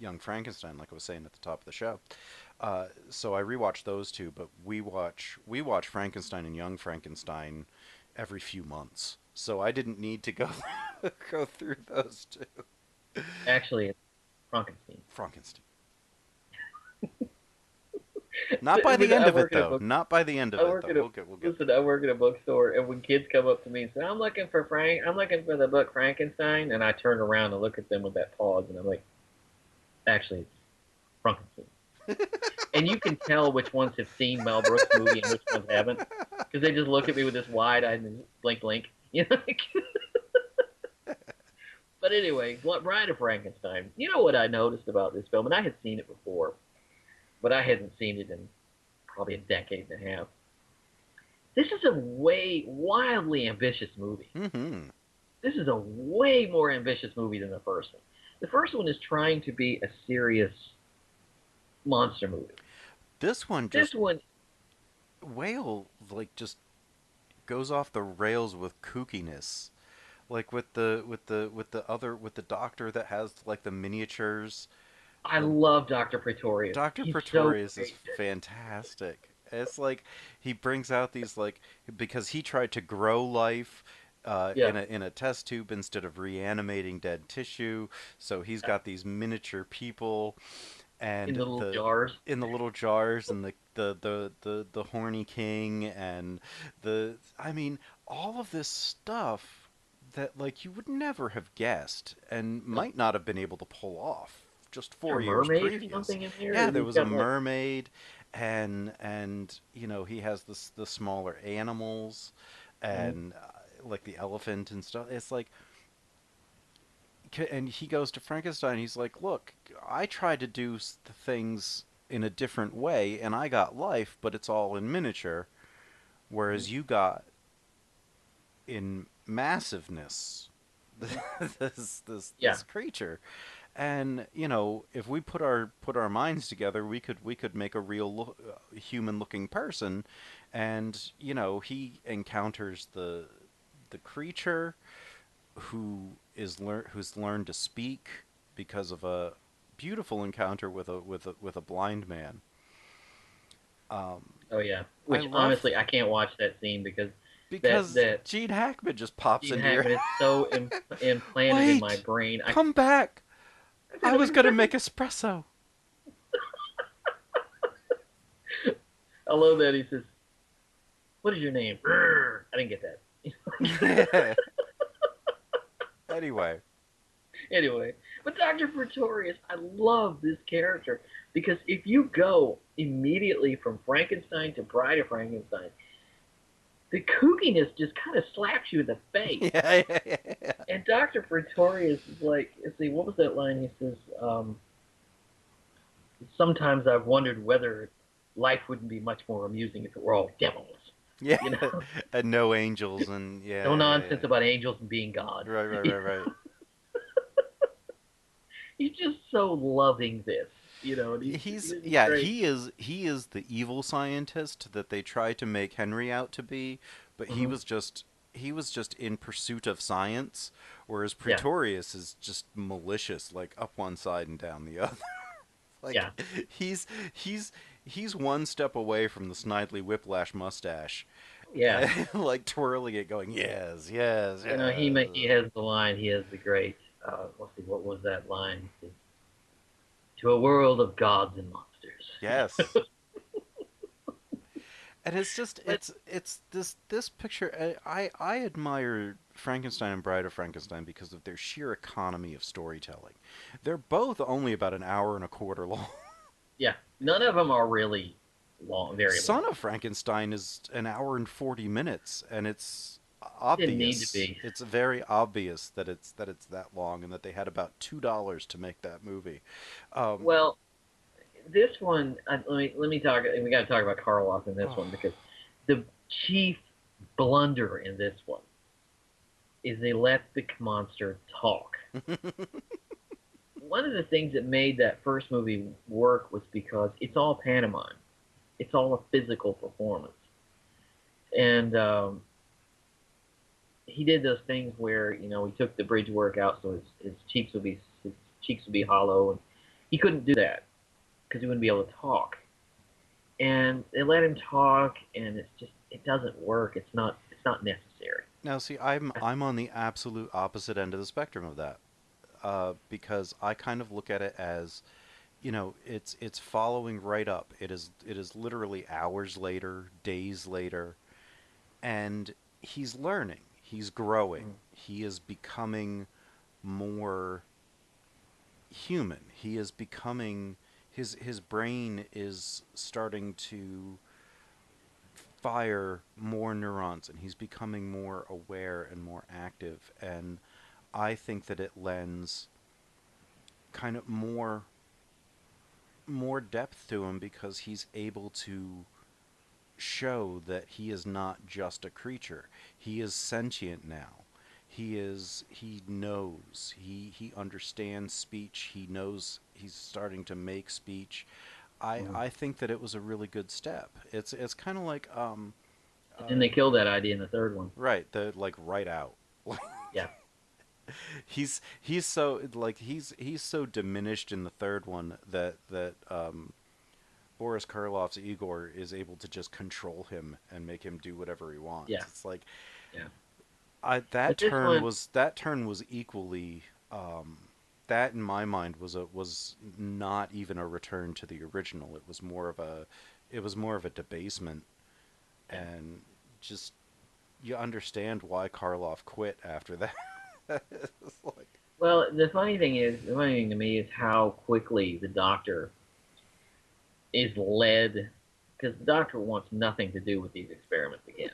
Young Frankenstein, like I was saying at the top of the show. So I rewatched those two, but we watch Frankenstein and Young Frankenstein every few months. So I didn't need to go through those two. Actually, it's Fronkensteen. Frankenstein. Not by the end of it, though. Not by the end of it, though. We'll get. Listen, I work at a bookstore, and when kids come up to me and say, I'm looking for the book Frankenstein, and I turn around and look at them with that pause, and I'm like, actually, it's Fronkensteen. And you can tell which ones have seen Mel Brooks' movie and which ones haven't, because they just look at me with this wide-eyed and blink, blink. You know? But anyway, Bride of Frankenstein. You know what I noticed about this film, and I had seen it before, but I hadn't seen it in probably a decade and a half. This is a wildly ambitious movie. Mm-hmm. This is a way more ambitious movie than the first one. The first one is trying to be a serious monster movie. This one just goes off the rails with kookiness, like with the doctor that has like the miniatures. I love Dr. Pretorius. Dr. Pretorius is fantastic. It's like he brings out these because he tried to grow life in a test tube instead of reanimating dead tissue. So he's got these miniature people and in the little jars, and the horny king and all of this stuff that you would never have guessed and might not have been able to pull off just 4 years previous. Yeah, there was a mermaid, and he has the smaller animals, and like the elephant and stuff. It's like, and he goes to Frankenstein. He's like, "Look, I tried to do the things in a different way, and I got life, but it's all in miniature, whereas you got in massiveness this creature." And if we put our minds together, we could make a real human looking person. And he encounters the creature who's learned to speak because of a beautiful encounter with a blind man. Which honestly I can't watch that scene because Gene Hackman just pops into your... Gene Hackman is so implanted in my brain. Come back! I was gonna make espresso. I love that he says, "What is your name?" I didn't get that. Anyway, but Dr. Pretorius, I love this character because if you go immediately from Frankenstein to Bride of Frankenstein, the kookiness just kind of slaps you in the face. Yeah. And Dr. Pretorius is like, let's see, what was that line? He says, sometimes I've wondered whether life wouldn't be much more amusing if it were all devils. Yeah. You know, And no angels and no yeah. nonsense about angels and being God. Right. He's just so loving this, and He's he's yeah, great. he is the evil scientist that they try to make Henry out to be, but Hmm. he was just in pursuit of science, whereas Yeah, Pretorius is just malicious, like up one side and down the other. Like yeah, he's he's he's one step away from the Snidely Whiplash mustache, yeah. like twirling it, going yes. He has the line. He has the great. Let's see, what was that line? He says, "To a world of gods and Yes. monsters." And it's just But it's this picture. I admire Frankenstein and Bride of Frankenstein because of their sheer economy of storytelling. They're both only about an hour and a quarter long. yeah, none of them are really long, very Son long. of Frankenstein is an hour and 40 minutes, and it's Didn't need to obvious. be. It's very obvious that it's that long, and that they had about $2 to make that movie. Um, Well, this one, let me talk. We got to talk about Karloff in this one oh, because the chief blunder in this one is they let the monster talk. One of the things that made that first movie work was because it's all pantomime. It's all a physical performance, and he did those things where he took the bridge work out so his cheeks would be hollow, and he couldn't do that because he wouldn't be able to talk. And they let him talk, and it doesn't work. It's not necessary. now, see, I'm on the absolute opposite end of the spectrum of that, because I kind of look at it as, it's following right up. It is literally hours later, days later, and he's learning, he's growing, Mm. he is becoming more human. He is becoming his brain is starting to fire more neurons, and he's becoming more aware and more active, and I think that it lends kind of more depth to him because he's able to show that he is not just a creature. He is sentient now. He knows. He understands speech. He knows he's starting to make speech. Mm. I think that it was a really good step. It's kind of like And then they killed that idea in the third one. right, the like right out. Yeah. He's so like he's so diminished in the third one that Boris Karloff's Igor is able to just control him and make him do whatever he wants. Yeah. It's like Yeah. I But this one, that turn was equally that in my mind was not even a return to the original. It was more of a debasement, yeah. and just you understand why Karloff quit after that. It's like, Well, the funny thing to me is how quickly the doctor is led, because the doctor wants nothing to do with these experiments again.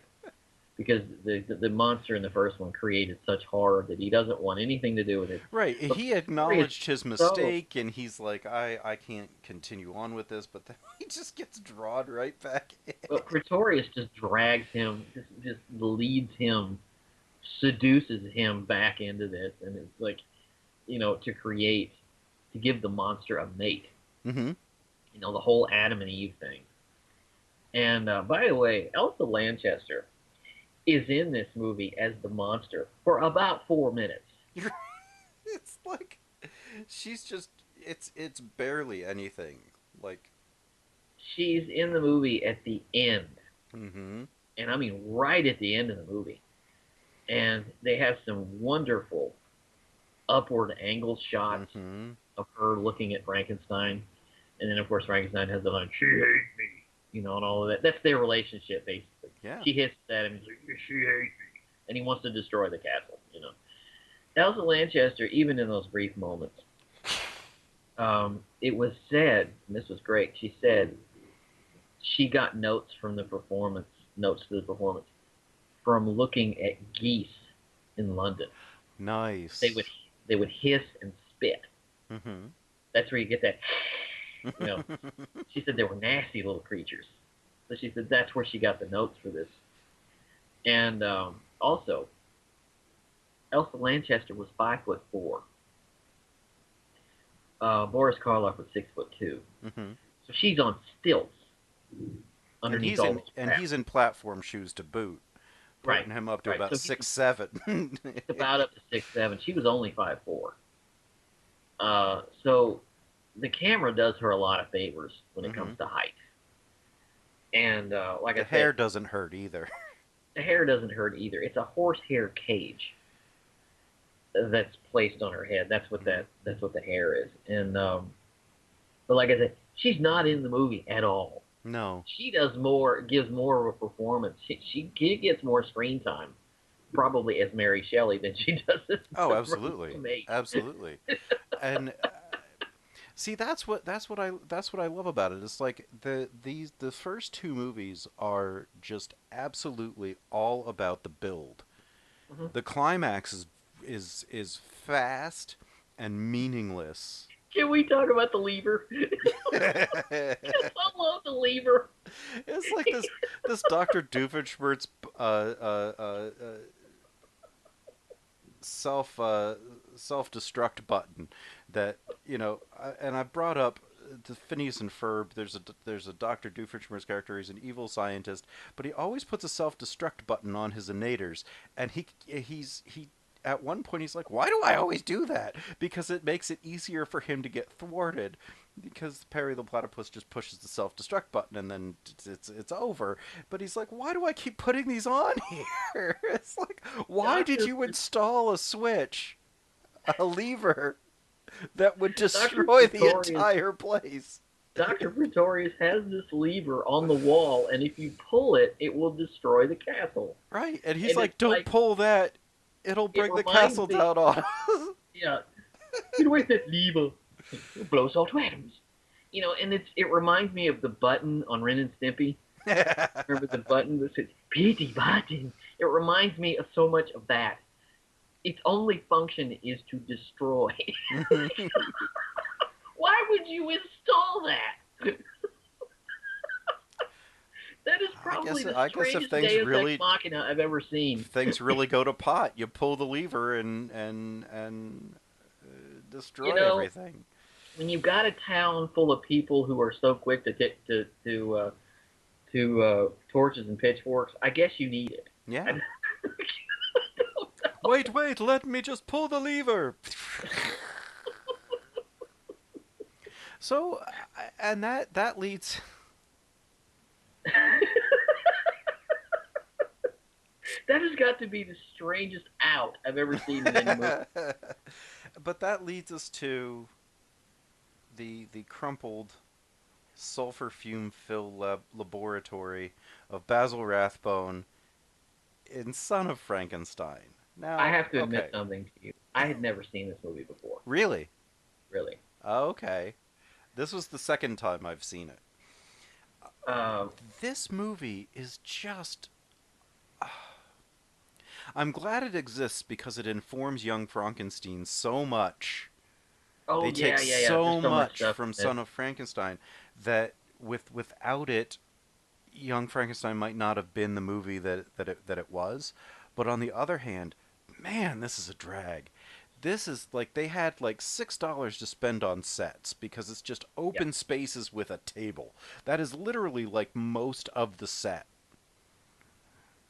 Because the monster in the first one created such horror that he doesn't want anything to do with it. right, But he Corey is acknowledged his so mistake, and he's like, I can't continue on with this, but then he just gets drawn right back in. But Pretorius just drags him, just leads him, seduces him back into this, and it's like, to give the monster a mate. Mm-hmm. The whole Adam and Eve thing. And by the way, Elsa Lanchester is in this movie as the monster for about 4 minutes. It's like she's just it's barely anything. Like, She's in the movie at the end, mm-hmm. and I mean right at the end of the movie. And they have some wonderful upward angle shots Mm-hmm. of her looking at Frankenstein. And then, of course, Frankenstein has the line, "She hates me," and all of that. That's their relationship, basically. Yeah. She hits at him, he's like, "She hates me," and he wants to destroy the castle. Elsa Lanchester, even in those brief moments, it was said, and this was great, she said she got notes to the performance, from looking at geese in London. Nice. They would hiss and spit. Mm-hmm. That's where you get that. You know, she said they were nasty little creatures. So she said that's where she got the notes for this. And also, Elsa Lanchester was 5'4". Boris Karloff was 6'2". Mm-hmm. So she's on stilts underneath all those and he's in platform shoes to boot, putting him up to about so 6'7". about up to 6'7". She was only 5'4". So the camera does her a lot of favors when it comes to height. And like I said, the hair doesn't hurt either. The hair doesn't hurt either. It's a horsehair cage that's placed on her head. That's what the hair is. And but like I said, she's not in the movie at all. No. She gives more of a performance. She gets more screen time, probably as Mary Shelley than she does as Oh, absolutely, absolutely. And see, that's what I love about it. It's like the first two movies are just absolutely all about the build. Mm-hmm. The climax is fast and meaningless. Can we talk about the lever? I love the lever. It's like this Dr. Doofenshmirtz self-destruct button that, you know, and I brought up the Phineas and Ferb. There's a Dr. Doofenshmirtz character. He's an evil scientist, but he always puts a self-destruct button on his innators, and he at one point he's like, why do I always do that? Because it makes it easier for him to get thwarted, because Perry the Platypus just pushes the self-destruct button and then it's over. But he's like, why do I keep putting these on here? It's like, why did you install a switch, a lever, that would destroy the entire place? Dr. Pretorius has this lever on the wall, and if you pull it, it will destroy the castle. Right, and he's like, don't pull that. It'll bring the castle down on. Yeah. Get away with that lever. It'll blow us all to atoms. You know, and it reminds me of the button on Ren and Stimpy. Remember the button that says, "Pity button"? It reminds me of so much of that. Its only function is to destroy. Why would you install that? That is probably the strangest Deus Ex Machina I've ever seen. If things really go to pot, you pull the lever and destroy everything. When you've got a town full of people who are so quick to torches and pitchforks, I guess you need it. Yeah. Wait, let me just pull the lever. So, and that leads. That has got to be the strangest out I've ever seen in any movie. But that leads us to the crumpled, sulfur fume-filled laboratory of Basil Rathbone in Son of Frankenstein. Now, I have to admit something to you. I had never seen this movie before. Really? Really. Okay. This was the second time I've seen it. This movie is just... I'm glad it exists because it informs young Frankenstein so much. Oh, they take yeah. so much from Son of Frankenstein that without it, Young Frankenstein might not have been the movie that it was. But on the other hand, man, this is a drag. This is like they had like $6 to spend on sets because it's just open spaces with a table. That is literally like most of the set.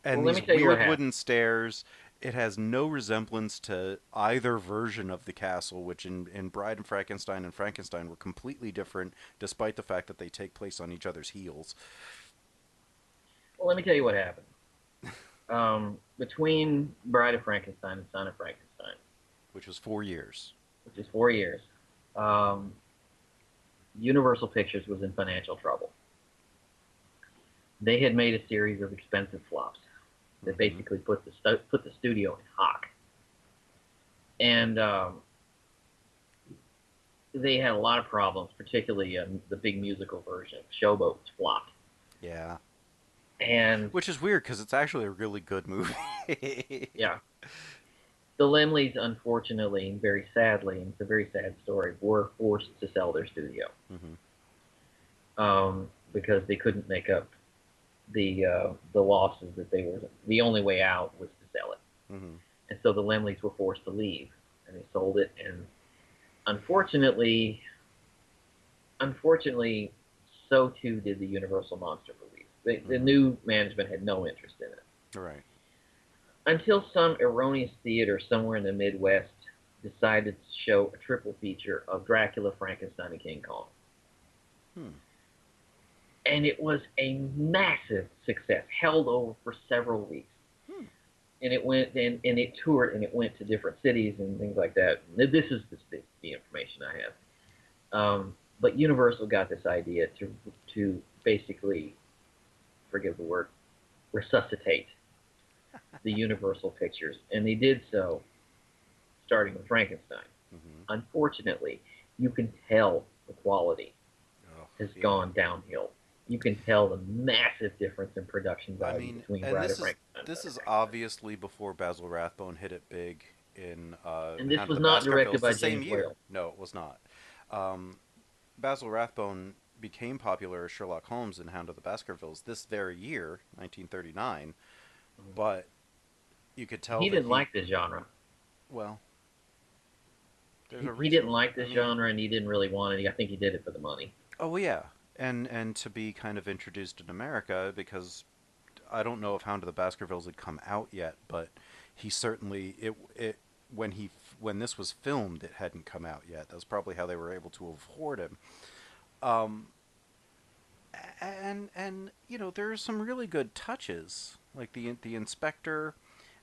And these weird wooden stairs. It has no resemblance to either version of the castle, which in Bride and Frankenstein were completely different, despite the fact that they take place on each other's heels. Well, let me tell you what happened. Between Bride of Frankenstein and Son of Frankenstein, which was 4 years. Universal Pictures was in financial trouble. They had made a series of expensive flops that basically put the studio in hock. And they had a lot of problems, particularly the big musical version. Showboat was flopped. Yeah. And Which is weird because it's actually a really good movie. yeah, the Lemleys, unfortunately, and very sadly, and it's a very sad story, were forced to sell their studio Hmm. because they couldn't make up the losses that they were. The only way out was to sell it, Hmm. and so the Lemleys were forced to leave, and they sold it. And unfortunately, unfortunately, so too did the Universal monster movies. The new management had no interest in it Right. until some erroneous theater somewhere in the Midwest decided to show a triple feature of Dracula, Frankenstein, and King Kong. Hmm. And it was a massive success, held over for several weeks. Hmm. And it went and it toured and it went to different cities and things like that. This is the information I have. But Universal got this idea to basically, forgive the word, resuscitate the Universal pictures, and they did so, starting with Frankenstein. Hmm. Unfortunately, you can tell the quality Oh, has yeah. gone downhill. You can tell the massive difference in production I value mean, between and Bride of Frankenstein and this Bride of is Frankenstein. obviously before Basil Rathbone hit it big in And this Hound of was the not directed Baskervilles the by same James year. Whale. No, it was not. Um, Basil Rathbone became popular as Sherlock Holmes in Hound of the Baskervilles this very year, 1939. But you could tell He that didn't he, like this genre. well, there's a He reason. didn't like I this mean, genre, and he didn't really want it. I think he did it for the money. oh yeah, and to be kind of introduced in America because I don't know if Hound of the Baskervilles had come out yet, but he certainly it when this was filmed, it hadn't come out yet. That's probably how they were able to afford him. Um, and you know there are some really good touches like the inspector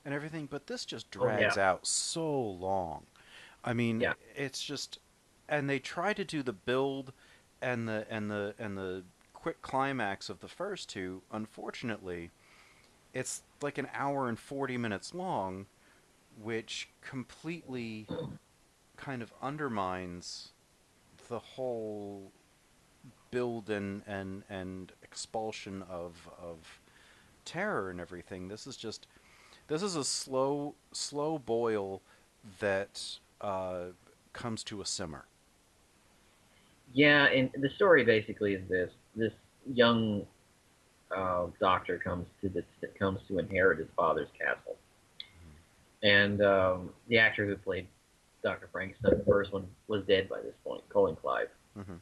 and everything, but this just Oh drags yeah, out so long. I mean, yeah. it's just, and they try to do the build and the quick climax of the first two. Unfortunately, it's like an hour and 40 minutes long, which completely kind of undermines the whole build and expulsion of terror and everything. This is a slow boil that comes to a simmer. Yeah, and the story basically is this: this young doctor comes to inherit his father's castle, and the actor who played Dr. Frankenstein, the first one, was dead by this point, Colin Clive, Hmm.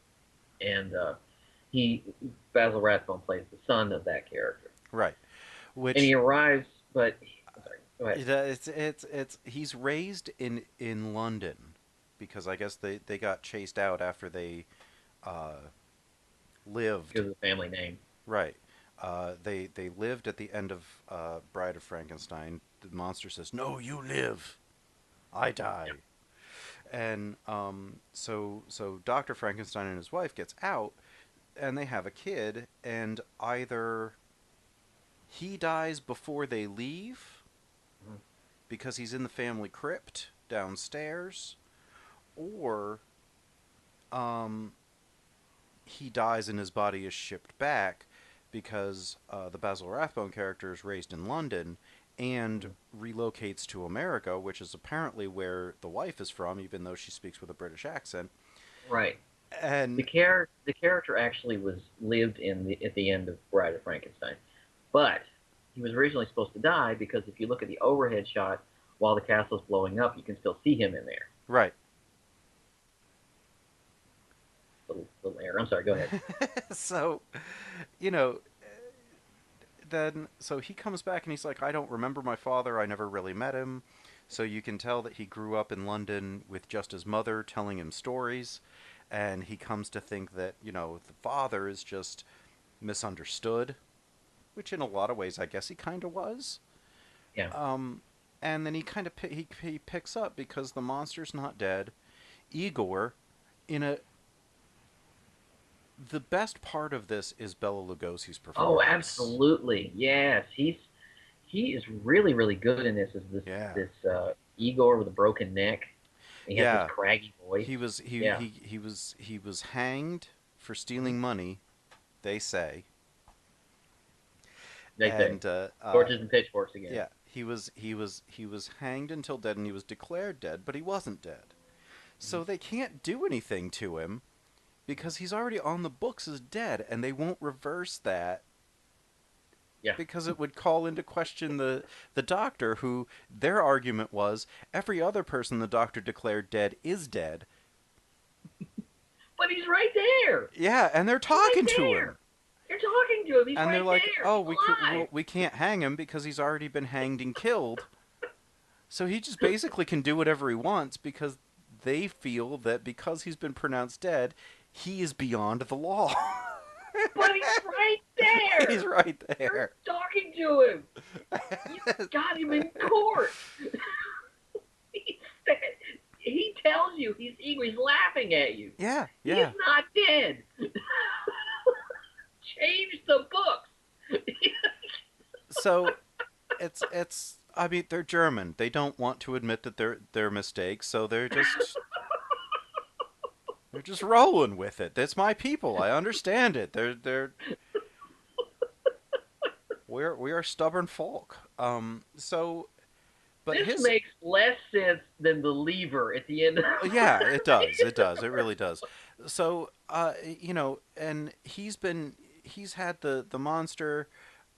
and he Basil Rathbone plays the son of that character, Right. and he Which arrives, but I'm sorry, go ahead. it's he's raised in London because I guess they got chased out after they uh, lived. Because of the family name. Right. They lived at the end of Bride of Frankenstein. The monster says, "No, you live. I die." And so Doctor Frankenstein and his wife gets out, and they have a kid, and either he dies before they leave Mhm. because he's in the family crypt downstairs, or um, he dies and his body is shipped back because the Basil Rathbone character is raised in London and relocates to America, which is apparently where the wife is from, even though she speaks with a British accent. Right. And The character actually was lived in the at the end of Bride of Frankenstein, but he was originally supposed to die because if you look at the overhead shot while the castle's blowing up, you can still see him in there. right. Little error. I'm sorry. Go ahead. So, you know, then so he comes back and he's like, I don't remember my father. I never really met him. So you can tell that he grew up in London with just his mother telling him stories, and he comes to think that the father is just misunderstood, which in a lot of ways I guess he kind of was. Yeah. Um, and then he kind of he picks up because the monster's not dead. Igor, in a the best part of this is Bela Lugosi's Oh, performance. absolutely. Yes. He is really really good in this. As Yeah, this Igor with a broken neck. He has this yeah. craggy voice. He was he Yeah. he he was hanged for Mhm. stealing money, they say, They say. And Torches and pitchforks again. yeah, he was hanged until dead, and he was declared dead, but he wasn't dead. So they can't do anything to him because he's already on the books as dead, and they won't reverse that. Yeah. Because it would call into question the doctor, who their argument was every other person the doctor declared dead is dead. But he's right there. Yeah, and they're talking to him. You're talking to him. He's And right they're like, there. "Oh, He's alive. we can't hang him because he's already been hanged and killed." So he just basically can do whatever he wants because they feel that because he's been pronounced dead, he is beyond the law. But he's right there. He's right You're there. talking to him. You got him in court. He tells you he's eager. He's laughing at you. Yeah, He's yeah. not dead. Change the books. So it's I mean, they're German. They don't want to admit that they're mistakes, so they're just rolling with it. That's my people. I understand it. We are stubborn folk. But This makes less sense than the lever at the end. Yeah, it does. It does. It really does. So, and he's had the monster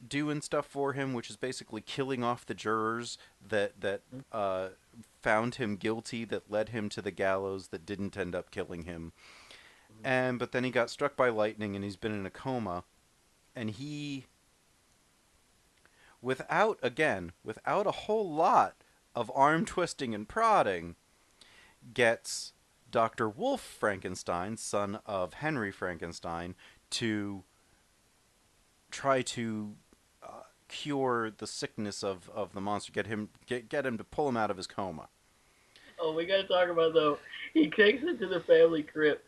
doing stuff for him, which is basically killing off the jurors that found him guilty, that led him to the gallows, that didn't end up killing him. But then he got struck by lightning, and he's been in a coma, and he, without a whole lot of arm twisting and prodding, gets Dr. Wolf Frankenstein, son of Henry Frankenstein, to try to cure the sickness of the monster, get him to pull him out of his coma. Oh, we gotta talk about, though, he takes him to the family crypt.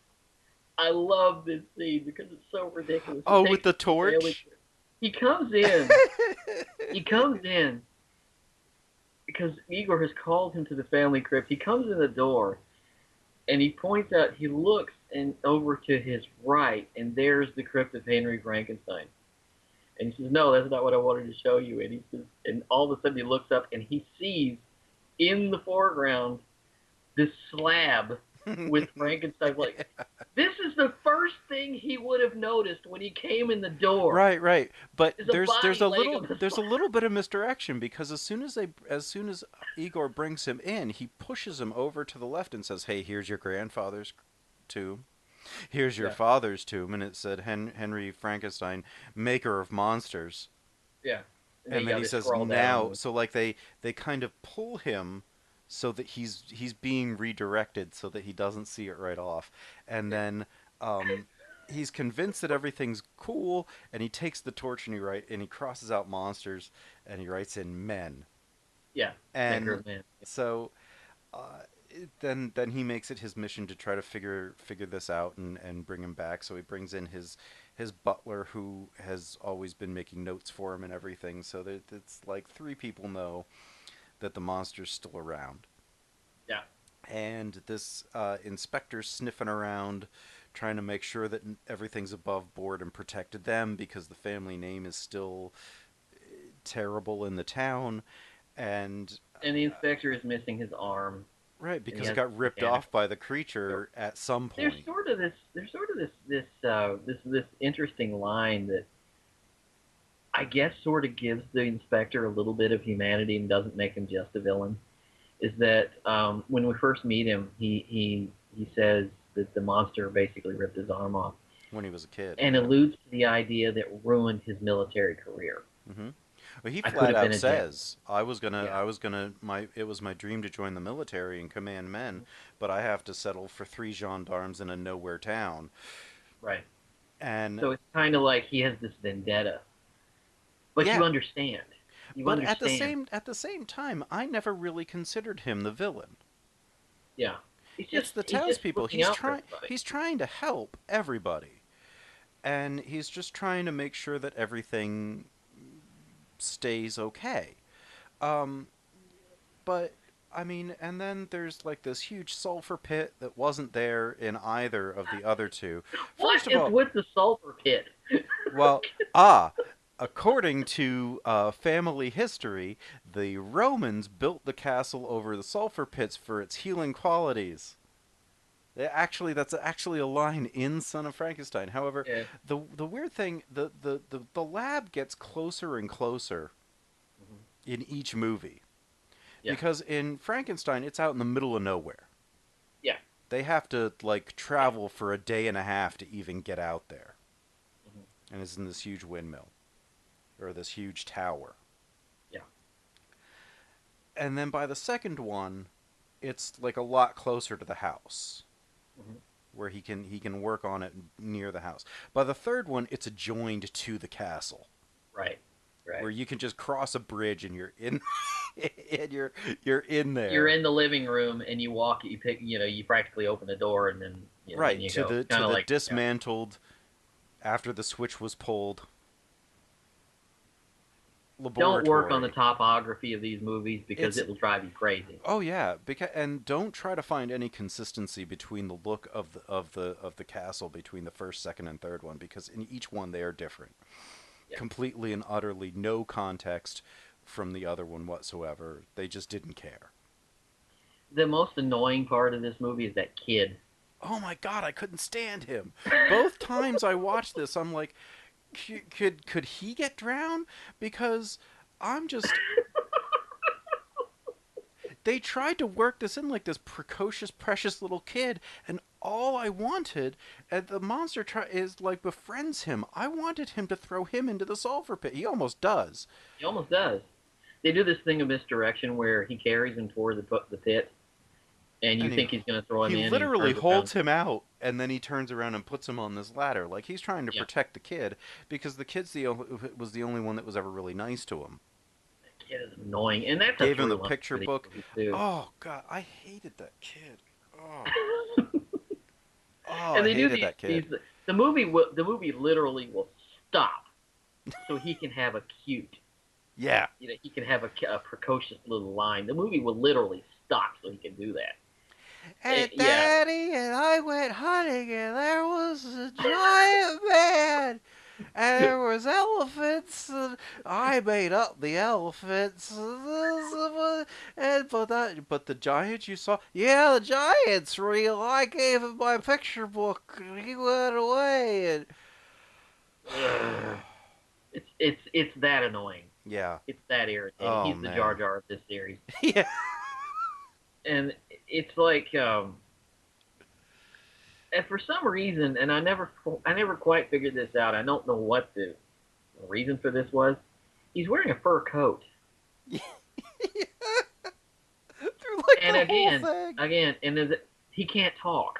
I love this scene because it's so ridiculous. Oh, with the torch? He comes in. Because Igor has called him to the family crypt. He comes in the door, and he points out, he looks over to his right, and there's the crypt of Henry Frankenstein. And he says, "No, that's not what I wanted to show you." And he says, and all of a sudden he looks up, and he sees in the foreground this slab with Frankenstein. Like, this is the first thing he would have noticed when he came in the door. Right. But there's a little bit of misdirection, because as soon as Igor brings him in, he pushes him over to the left and says, "Hey, here's your grandfather's tomb. Here's your father's tomb," and it said Henry Frankenstein, maker of monsters. Yeah. And then he says, "Now," so like they kind of pull him so that he's being redirected so that he doesn't see it right off. And then he's convinced that everything's cool, and he takes the torch and he crosses out monsters and he writes in men. Yeah. And maker of men. so then he makes it his mission to try to figure this out and bring him back. So he brings in his butler, who has always been making notes for him and everything. So that it's like 3 people know that the monster's still around. Yeah. And this inspector's sniffing around, trying to make sure that everything's above board and protected them, because the family name is still terrible in the town. And the inspector is missing his arm. Right, because it got ripped off by the creature at some point. There's sort of this interesting line that I guess sort of gives the inspector a little bit of humanity and doesn't make him just a villain. Is that when we first meet him, he says that the monster basically ripped his arm off when he was a kid, and alludes to the idea that ruined his military career. Mm-hmm. Well, he flat out says, it was my dream to join the military and command men, but I have to settle for 3 gendarmes in a nowhere town. Right. And so it's kind of like he has this vendetta. But you understand. At the same time, I never really considered him the villain. Yeah. It's the townspeople. He's trying to help everybody. And he's just trying to make sure that everything stays okay. But I mean, and then there's like this huge sulfur pit that wasn't there in either of the other 2. What is with the sulfur pit? Well, According to family history, the Romans built the castle over the sulfur pits for its healing qualities. That's actually a line in Son of Frankenstein. However, Yeah. the weird thing, the lab gets closer and closer in each movie. Yeah. Because in Frankenstein, it's out in the middle of nowhere. Yeah. They have to, like, travel for a day and a half to even get out there. And it's in this huge windmill. Or this huge tower. Yeah. And then by the second one, it's, like, a lot closer to the house. Where he can work on it near the house. By the third one, it's adjoined to the castle. Right. Right. Where you can just cross a bridge and you're in and you're in there. You're in the living room and you walk. You practically open the door and then right then you to go. the like, dismantled after the switch was pulled. Laboratory. Don't work on the topography of these movies because it will drive you crazy. Oh yeah, and don't try to find any consistency between the look of the castle between the first, second, and third one, because in each one they are different. Yeah. Completely and utterly no context from the other one whatsoever. They just didn't care. The most annoying part of this movie is that kid. Oh my god, I couldn't stand him. Both times I watched this, I'm like, could he get drowned? Because I'm just... They tried to work this in like this precocious, precious little kid, and all I wanted, and the monster is like befriends him. I wanted him to throw him into the sulfur pit. He almost does. He almost does. They do this thing of misdirection where he carries him toward the pit, and you think he's going to throw him in. He literally holds him out, and then he turns around and puts him on this ladder. Like, he's trying to protect the kid, because the kid's was the only one that was ever really nice to him. That kid is annoying. And that's gave him the picture book. Oh, God, I hated that kid. Oh, and they I hated that kid. The movie literally will stop so he can have a cute... Yeah. He can have a precocious little line. The movie will literally stop so he can do that. And Daddy and I went hunting, and there was a giant man, and there was elephants, and I made up the elephants, and but the giant you saw, yeah, the giant's real. I gave him my picture book, and he went away, and it's that annoying. Yeah, it's that irritating. Oh, He's man. the Jar Jar of this series. Yeah. And it's like, and for some reason, and I never quite figured this out. I don't know what the reason for this was. He's wearing a fur coat. Yeah. Like and again, and he can't talk.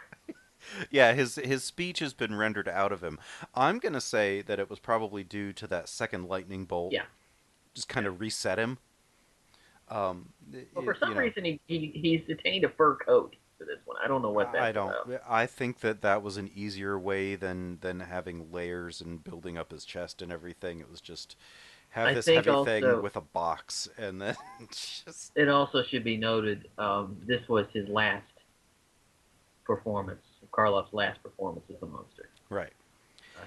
Yeah, his speech has been rendered out of him. I'm gonna say that it was probably due to that second lightning bolt. Yeah. Just kind of reset him. Well, for some reason, he's attained a fur coat for this one. I don't know what that's about. I think that was an easier way than having layers and building up his chest and everything. It was just have this heavy thing with a box, and then just... It also should be noted, this was his last performance, Karloff's last performance as a monster. Right.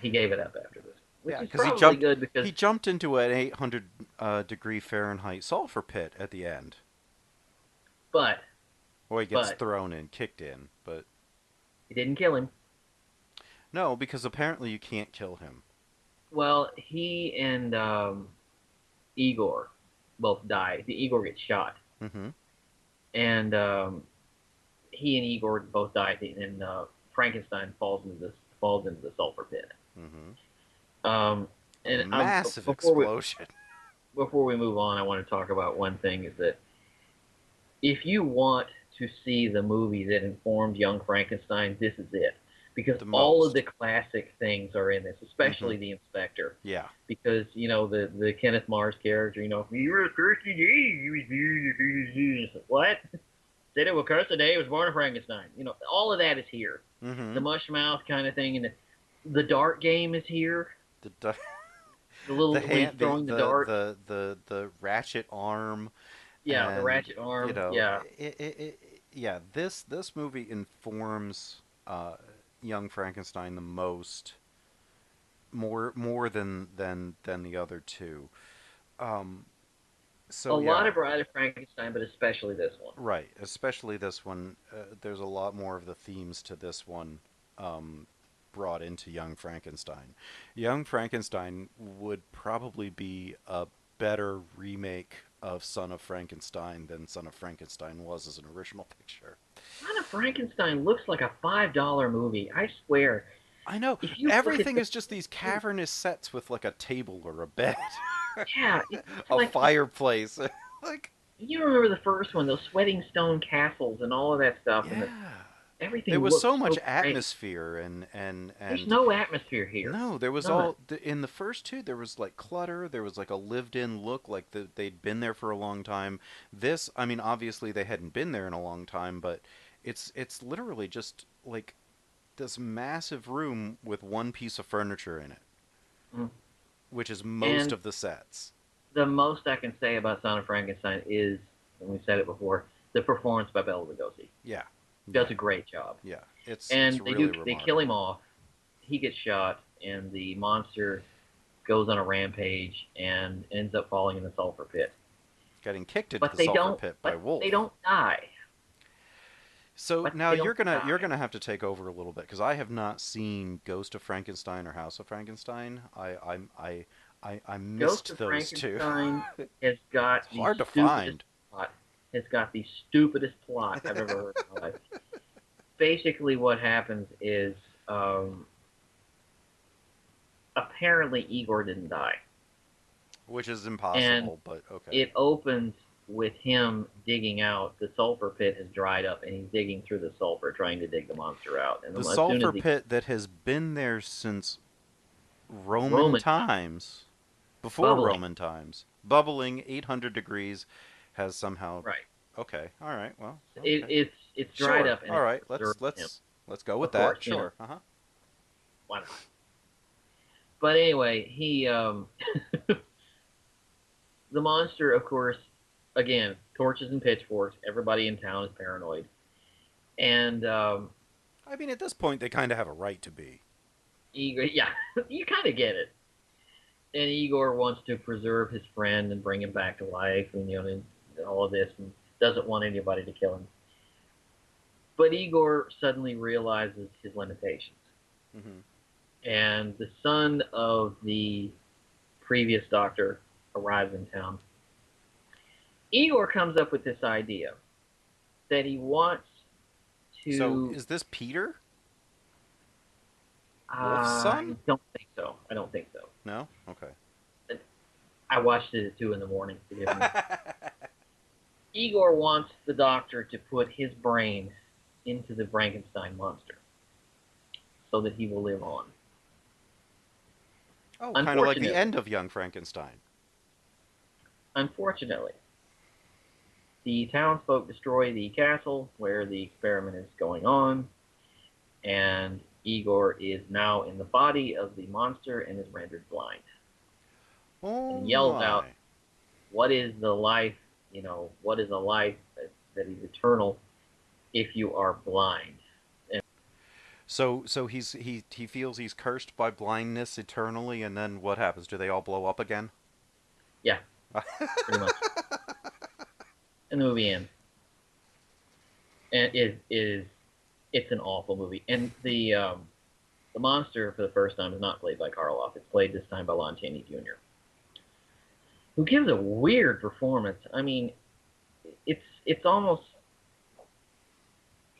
He gave it up after this. Which is he jumped into an 800 degree Fahrenheit sulfur pit at the end. But... Well, he gets thrown in, kicked in, but... He didn't kill him. No, because apparently you can't kill him. Well, he and Igor both died. Igor gets shot. Mm-hmm. And he and Igor both died, and Frankenstein falls into the sulfur pit. Mm-hmm. And massive explosion. Before we move on, I want to talk about one thing, is that if you want to see the movie that informed Young Frankenstein, this is it. Because all of the classic things are in this, especially the Inspector. Yeah. Because, the Kenneth Mars character, if you were a thirsty day, what? Said it will curse the day he was born a Frankenstein. All of that is here. Mm-hmm. The mush mouth kind of thing, and the dart game is here. The little hand throwing the dart. The ratchet arm. Yeah, and, the ratchet arm. Yeah. This movie informs Young Frankenstein the most more than the other two. Um, A so lot yeah, of Bride of Frankenstein, but especially this one. right. Especially this one. There's a lot more of the themes to this one um, brought into Young Frankenstein. Young Frankenstein would probably be a better remake of Son of Frankenstein than Son of Frankenstein was as an original picture. Son of Frankenstein looks like a $5 movie. I swear. I know. If you look at Everything the, is just these cavernous sets with like a table or a bed, yeah, it's a like fireplace. Like, you remember the first one, those sweating stone castles and all of that stuff, and yeah. There everything was looks so much so great. atmosphere There's and no atmosphere here. no, there was None. all in the first two. There was like clutter. There was like a lived-in look, like they'd been there for a long time. This, I mean, obviously they hadn't been there in a long time, but it's literally just like this massive room with one piece of furniture in it, Mm. which is most And of the sets. the most I can say about Son of Frankenstein is, and we said it before, the performance by Bela Lugosi. Yeah, Does yeah, a great job. yeah. It's And really they kill him remarkable. off. He gets shot, and the monster goes on a rampage and ends up falling in the sulfur pit. Getting kicked into But the they sulfur don't. pit by But they Wolf. don't die. So But now they don't you're die. gonna have to take over a little bit because I have not seen Ghost of Frankenstein or House of Frankenstein. I Ghost missed of those two. Frankenstein has got It's the hard to stupidest find. plot. Has got the stupidest plot I've ever heard in my life. Basically, what happens is um, apparently Igor didn't die, Which is and impossible, but okay. it opens with him digging out. The sulfur pit has dried up, and he's digging through the sulfur, trying to dig the monster out. And The as soon as sulfur he pit that has been there since Roman Roman times, before bubbling, Roman times, bubbling 800 degrees, has somehow. right? Okay, all right, well, It, okay, it's dried sure, up, and all it's right. preserved him. Let's go with Of that. course, Sure. Uh huh. why not? But anyway, he the monster, of course, again, torches and pitchforks. Everybody in town is paranoid, and I mean, at this point, they kind of have a right to be. Igor, yeah, you kind of get it. And Igor wants to preserve his friend and bring him back to life, and and all of this, and doesn't want anybody to kill him. But Igor suddenly realizes his limitations, Hmm. and the son of the previous doctor arrives in town. Igor comes up with this idea that he wants So, to. is this Peter, Wolf's I son? don't think so. I don't think so. No. Okay. I watched it at 2 in the morning. Forgive me. Igor wants the doctor to put his brain into the Frankenstein monster so that he will live on. Oh, kind of like the Unfortunately, end of Young Frankenstein. unfortunately, the townsfolk destroy the castle where the experiment is going on, and Igor is now in the body of the monster and is rendered blind. Oh And yells out, my. "What is the life? What is a life that is eternal if you are blind?" And So he feels he's cursed by blindness eternally, and then what happens? Do they all blow up again? yeah, pretty much. And the movie ends. And it's an awful movie. And the monster for the first time is not played by Karloff. It's played this time by Lon Chaney Jr., who gives a weird performance. I mean, it's almost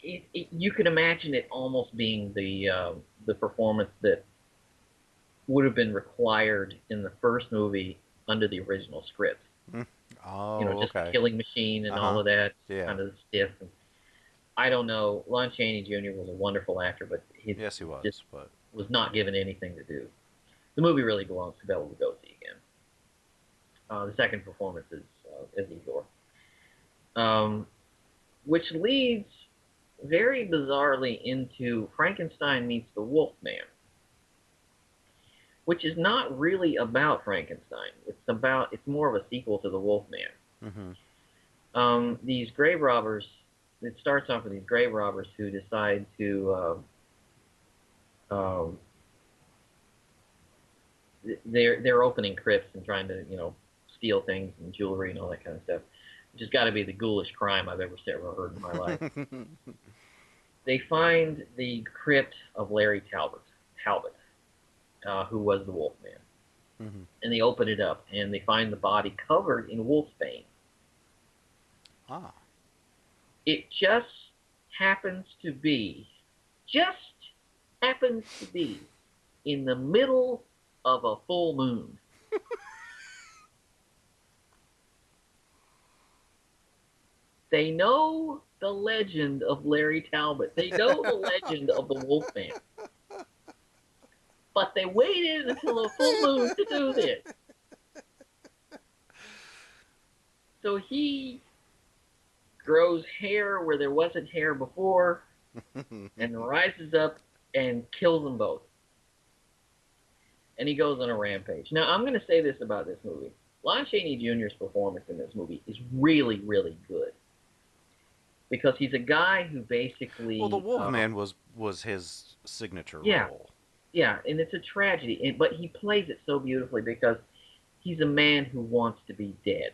you could imagine it almost being the performance that would have been required in the first movie under the original script. Oh, Just the okay. killing machine and all Uh-huh. of that, Yeah. kind of stiff. And I don't know. Lon Chaney Jr. was a wonderful actor, but he Yes, he just was, but was not given anything to do. The movie really belongs to Bela Lugosi again. The second performance is Igor, um, which leads very bizarrely into Frankenstein meets the Wolfman, which is not really about Frankenstein. It's more of a sequel to the Wolfman. hmm. These grave robbers. It starts off with these grave robbers who decide to they're opening crypts and trying to steal things and jewelry and all that kind of stuff, which has got to be the ghoulish crime I've ever heard in my life. They find the crypt of Larry Talbot, who was the Wolfman. Mm-hmm. And they open it up, and they find the body covered in wolfsbane. Ah. It happens to be in the middle of a full moon. They know the legend of Larry Talbot. They know the legend of the Wolfman. But they waited until a full moon to do this. So he grows hair where there wasn't hair before and rises up and kills them both. And he goes on a rampage. Now, I'm going to say this about this movie. Lon Chaney Jr.'s performance in this movie is really, really good. Because he's a guy who basically... Well, the Wolfman was his signature role. Yeah, and it's a tragedy. But he plays it so beautifully because he's a man who wants to be dead.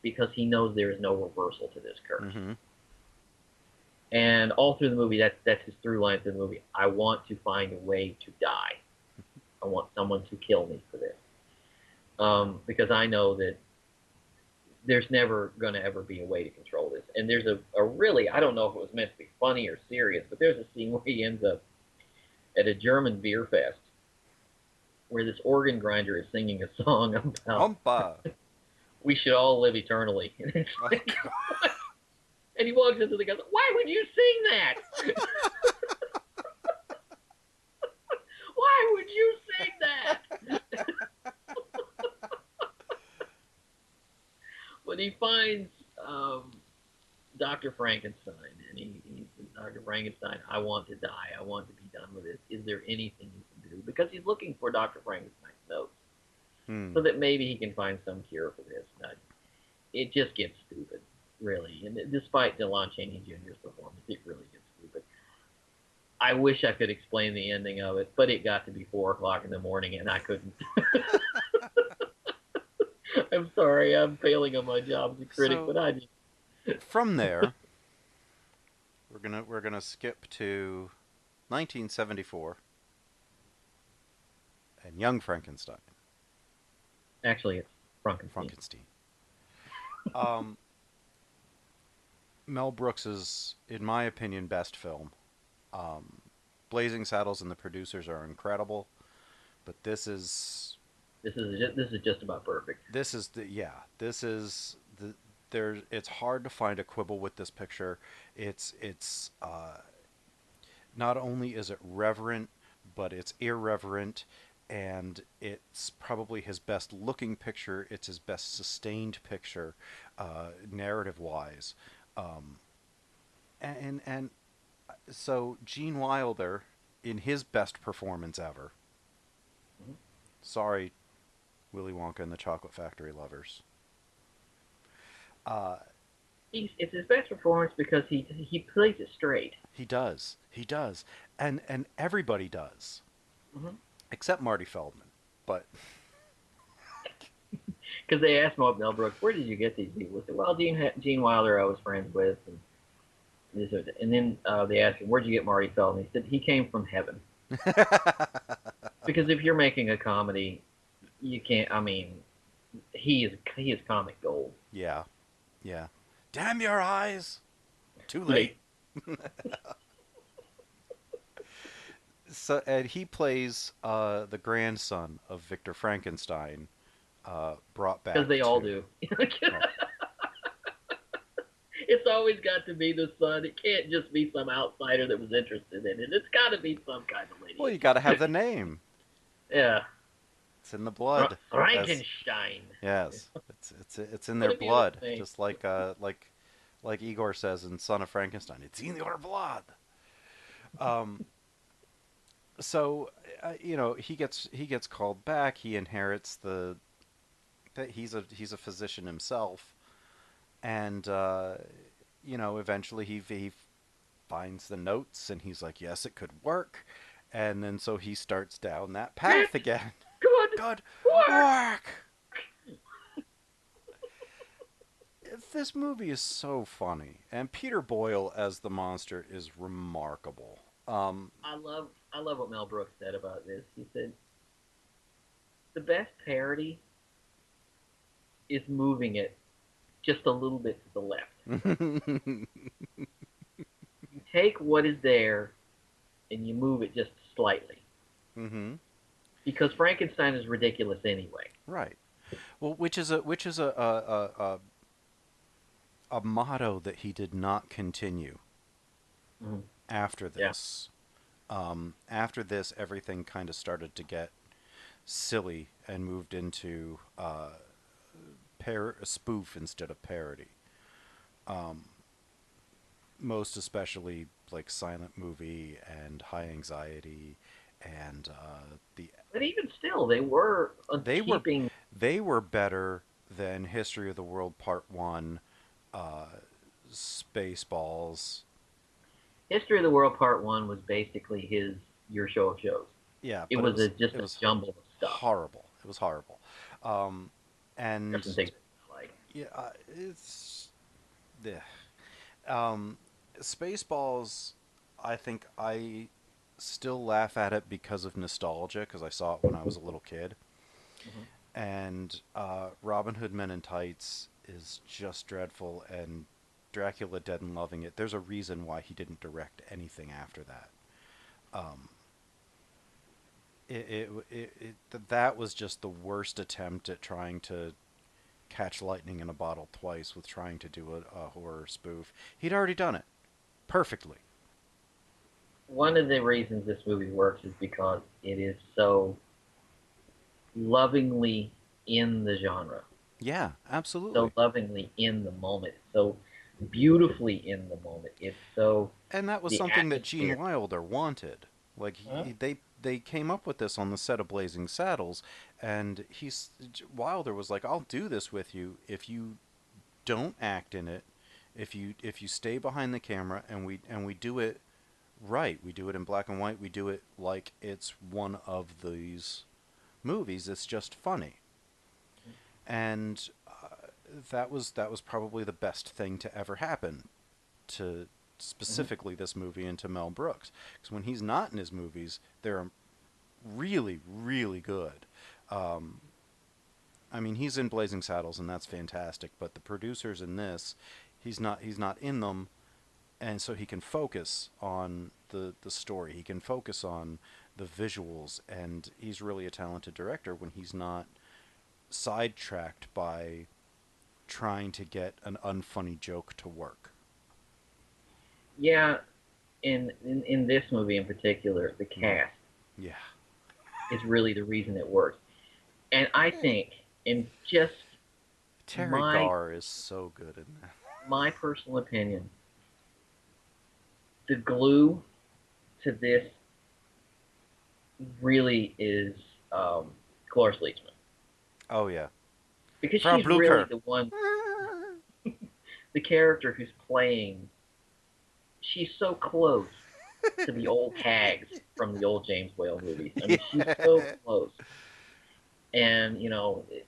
Because he knows there is no reversal to this curse. Mm-hmm. And all through the movie, that's his through line through the movie. I want to find a way to die. I want someone to kill me for this. Because I know that there's never going to ever be a way to control this. And there's a really, I don't know if it was meant to be funny or serious, but there's a scene where he ends up at a German beer fest where this organ grinder is singing a song about we should all live eternally. And it's like, and he walks into the guy, why would you sing that? Why would you sing that? But he finds Dr. Frankenstein, and he says, Dr. Frankenstein, I want to die. I want to be done with this. Is there anything you can do? Because he's looking for Dr. Frankenstein's notes, so that maybe he can find some cure for this. It just gets stupid, really. And despite Lon Chaney Jr.'s performance, it really gets stupid. I wish I could explain the ending of it, but it got to be 4 o'clock in the morning, and I couldn't. I'm sorry, I'm failing on my job as a critic, but I just... From there, we're gonna skip to 1974 and Young Frankenstein. Actually, it's Fronkensteen. Mel Brooks's, in my opinion, best film. Blazing Saddles and the producers are incredible, but this is just about perfect. It's hard to find a quibble with this picture. It's not only is it reverent, but it's irreverent, and it's probably his best looking picture. It's his best sustained picture, narrative wise, and so Gene Wilder, in his best performance ever. Mm-hmm. Sorry, Willy Wonka and the Chocolate Factory lovers. It's his best performance because he plays it straight. He does, and everybody does, except Marty Feldman. But because they asked Mel Brooks, "Where did you get these people?" He said, "Well, Gene Wilder, I was friends with." And then they asked him, "Where'd you get Marty Feldman?" He said, "He came from heaven." Because if you're making a comedy, you can't. I mean, he is comic gold. Yeah. Damn your eyes! Too late. So, and he plays the grandson of Victor Frankenstein, brought back. Because they all do. It's always got to be the son. It can't just be some outsider that was interested in it. It's got to be some kind of lady. Well, you got to have the name. Yeah. It's in the blood. Frankenstein. Yes, it's in their blood, just like Igor says in Son of Frankenstein. It's in your blood. So he gets called back. He inherits he's a physician himself, and eventually he finds the notes, and he's like, yes, it could work, and then so he starts down that path again. Good work! This movie is so funny, and Peter Boyle as the monster is remarkable. I love what Mel Brooks said about this. He said the best parody is moving it just a little bit to the left. You take what is there and you move it just slightly. Mm-hmm. Because Frankenstein is ridiculous anyway. Right. Well, which is a motto that he did not continue Mhm. after this. After this, everything kind of started to get silly and moved into spoof instead of parody. Most especially like silent movie and high anxiety and the But even still, they were they were keeping. they were better than History of the World Part 1, Spaceballs. History of the World Part 1 was basically your show of shows. Yeah, It but was just it a was jumble of stuff. horrible. It was horrible. And There's some things like yeah, it's yeah. Um, Spaceballs. I think I still laugh at it because of nostalgia, because I saw it when I was a little kid. Mhm. And Robin Hood Men in Tights is just dreadful, and Dracula Dead and Loving It. There's a reason why he didn't direct anything after that. Um, that was just the worst attempt at trying to catch lightning in a bottle twice with trying to do a horror spoof. He'd already done it perfectly. one of the reasons this movie works is because it is so lovingly in the genre, Yeah, so absolutely. lovingly in the moment, so beautifully in the moment. It's so And that was the something that Gene atmosphere. Wilder wanted. Like Huh? they came up with this on the set of Blazing Saddles, and Wilder was like, "I'll do this with you if you don't act in it, if you stay behind the camera and we do it right. We do it in black and white. We do it like it's one of these movies. It's just funny." And that was probably the best thing to ever happen to Mhm. specifically this movie and to Mel Brooks, because when he's not in his movies, they're really really good. Um, I mean, he's in Blazing Saddles and that's fantastic, but the producers in this, he's not in them, and so he can focus on the story. He can focus on the visuals, and he's really a talented director when he's not sidetracked by trying to get an unfunny joke to work. Yeah, in this movie in particular, the Mm. cast Yeah. is really the reason it works. And I think, in just Terry my Garr is so good in that. my personal opinion, the glue to this really is Cloris Leachman, Oh yeah. because Frau she's really Blucher. the one, the character who's playing. She's so close to the old hags from the old James Whale movies. I mean, she's so Yeah. close. And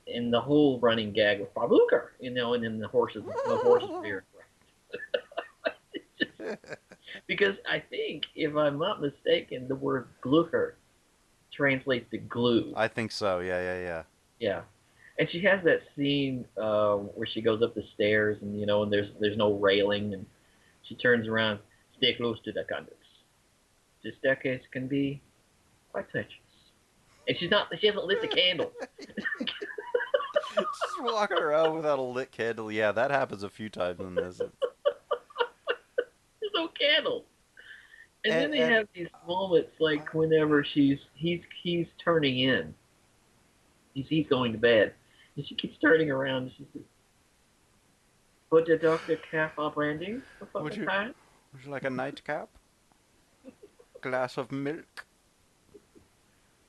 in the whole running gag with Bob Luker, and then the horses beer. Because I think, if I'm not mistaken, the word Glucher translates to glue. I think so. Yeah, yeah, yeah. Yeah, and she has that scene where she goes up the stairs, and there's no railing, and she turns around, stay close to the conduits. The staircase can be quite treacherous, and she hasn't lit the candle. Just walking around without a lit candle. Yeah, that happens a few times in this. There's no candle. And then they And have these moments like whenever he's turning in. He's going to bed. And she keeps turning around and she says, "Put the doctor cap up, Randy, for would fucking you time." would you like a nightcap? Glass of milk?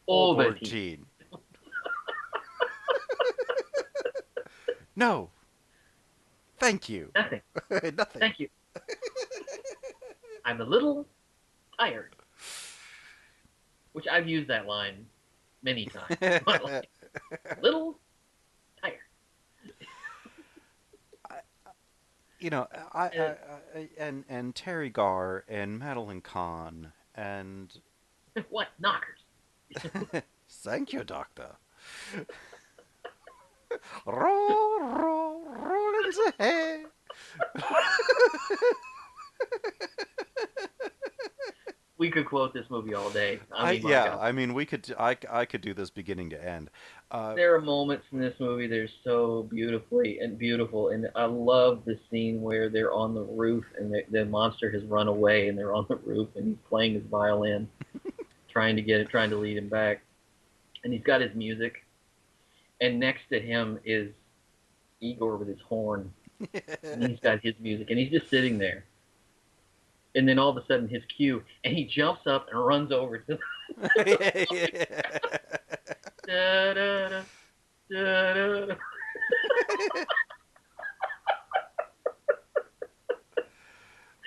All the tea. Ovaltine. No, thank you. Nothing. Nothing. Thank you. I'm a little tired. Which I've used that line many times in my life. Little tired. You know, Uh, and Terry Garr and Madeline Kahn and what? Knockers. thank you, Doctor. Roll, roll, roll into hay. We could quote this movie all day. I mean, my Yeah, God. I mean, we could. I could do this beginning to end. There are moments in this movie that are so beautiful, and I love the scene where they're on the roof and the monster has run away, and they're on the roof, and he's playing his violin, trying to lead him back, and he's got his music, and next to him is Igor with his horn, and he's got his music, and he's just sitting there, and then all of a sudden his cue, and he jumps up and runs over to da, da, da, da, da.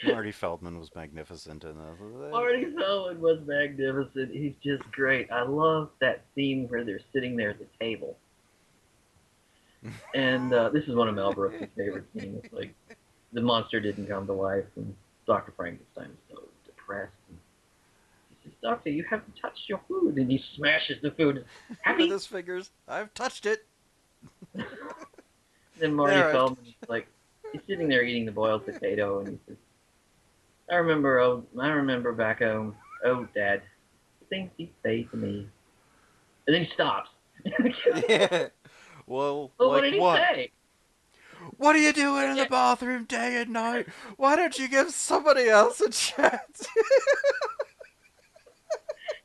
Marty Feldman was magnificent in this. Marty Feldman was magnificent. He's just great. I love that scene where they're sitting there at the table. And this is one of Mel Brooks' favorite scenes. Like, the monster didn't come to life, and Dr. Frankenstein is so depressed. And he says, Doctor, you haven't touched your food. And he smashes the food. Happy? With his fingers, I've touched it. Then Marty There, Feldman is like, he's sitting there eating the boiled potato, and he says, I remember back home, oh, Dad, the things you say to me. And then he stops. Yeah. Well, Well, like what did he say? What are you doing in the bathroom day and night? Why don't you give somebody else a chance?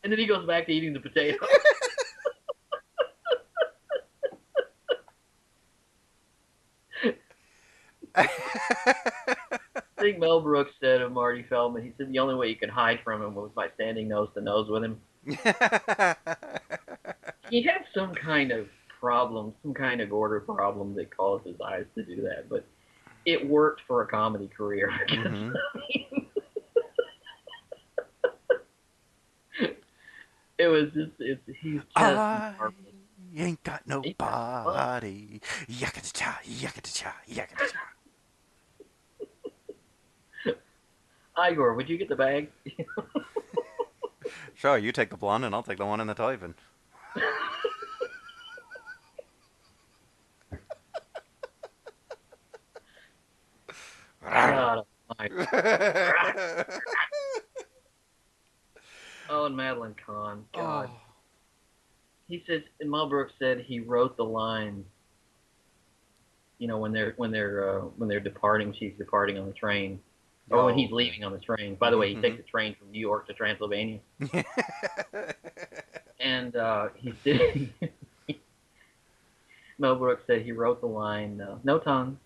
And then he goes back to eating the potato. I think Mel Brooks said of Marty Feldman, he said the only way you could hide from him was by standing nose to nose with him. He had some kind of problem, some kind of order problem that caused his eyes to do that, but it worked for a comedy career. Mhm. It was just, he's just marvelous. Ain't got nobody. Yakata-cha, yakata-cha, yakata-cha. Igor, would you get the bag? Sure, you take the blonde and I'll take the one in the typing. God almighty. Oh, and Madeline Kahn. God. Oh. He says, and Mel Brooks said he wrote the line. You know, when they're departing, she's departing on the train, or when he's leaving on the train. By the way, he takes a train from New York to Transylvania. And he said, Mel Brooks said he wrote the line, "No tongue."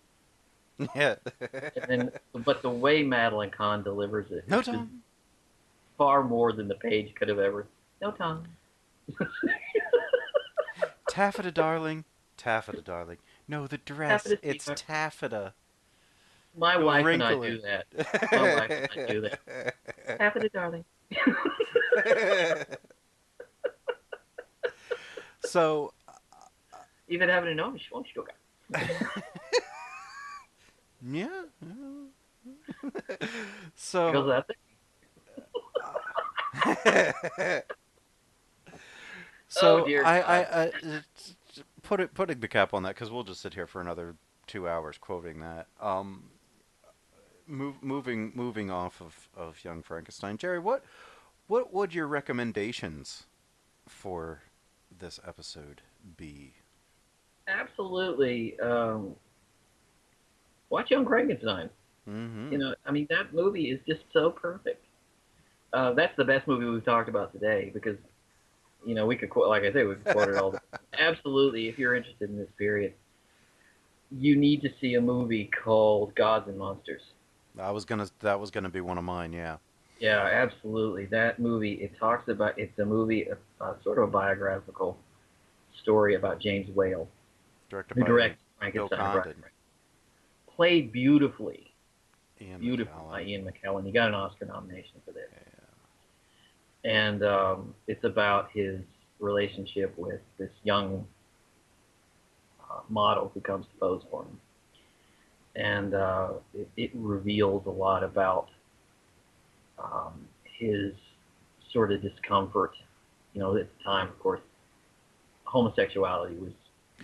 Yeah. And then, but the way Madeline Kahn delivers it, No is tongue. far more than the page could have ever. No tongue. Taffeta, darling. Taffeta, darling. No, the dress. Taffeta, It's sweetheart. taffeta. My wife and I Wrinkle do it. that. My wife and I do that. Taffeta, darling. So, Even having a nose, won't you go? yeah. Goes So, out there. so Oh, dear I putting the cap on that because we'll just sit here for another 2 hours quoting that. Moving off of Young Frankenstein, Jerry, what would your recommendations for this episode be? Absolutely. Watch Young Frankenstein. Mm-hmm. You know, I mean, that movie is just so perfect. That's the best movie we've talked about today because, you know, we could quote, like I say, we could quote it all. Absolutely, if you're interested in this period, you need to see a movie called Gods and Monsters. That was gonna be one of mine. Yeah. Yeah, absolutely. That movie, it's a movie, sort of a biographical story about James Whale, Directed who by directed Bill Frankenstein. Condon. Right. Played beautifully Ian by McKellen. Ian McKellen. He got an Oscar nomination for this. Yeah. And it's about his relationship with this young model who comes to pose for him. And it reveals a lot about his sort of discomfort. You know, at the time, of course, homosexuality was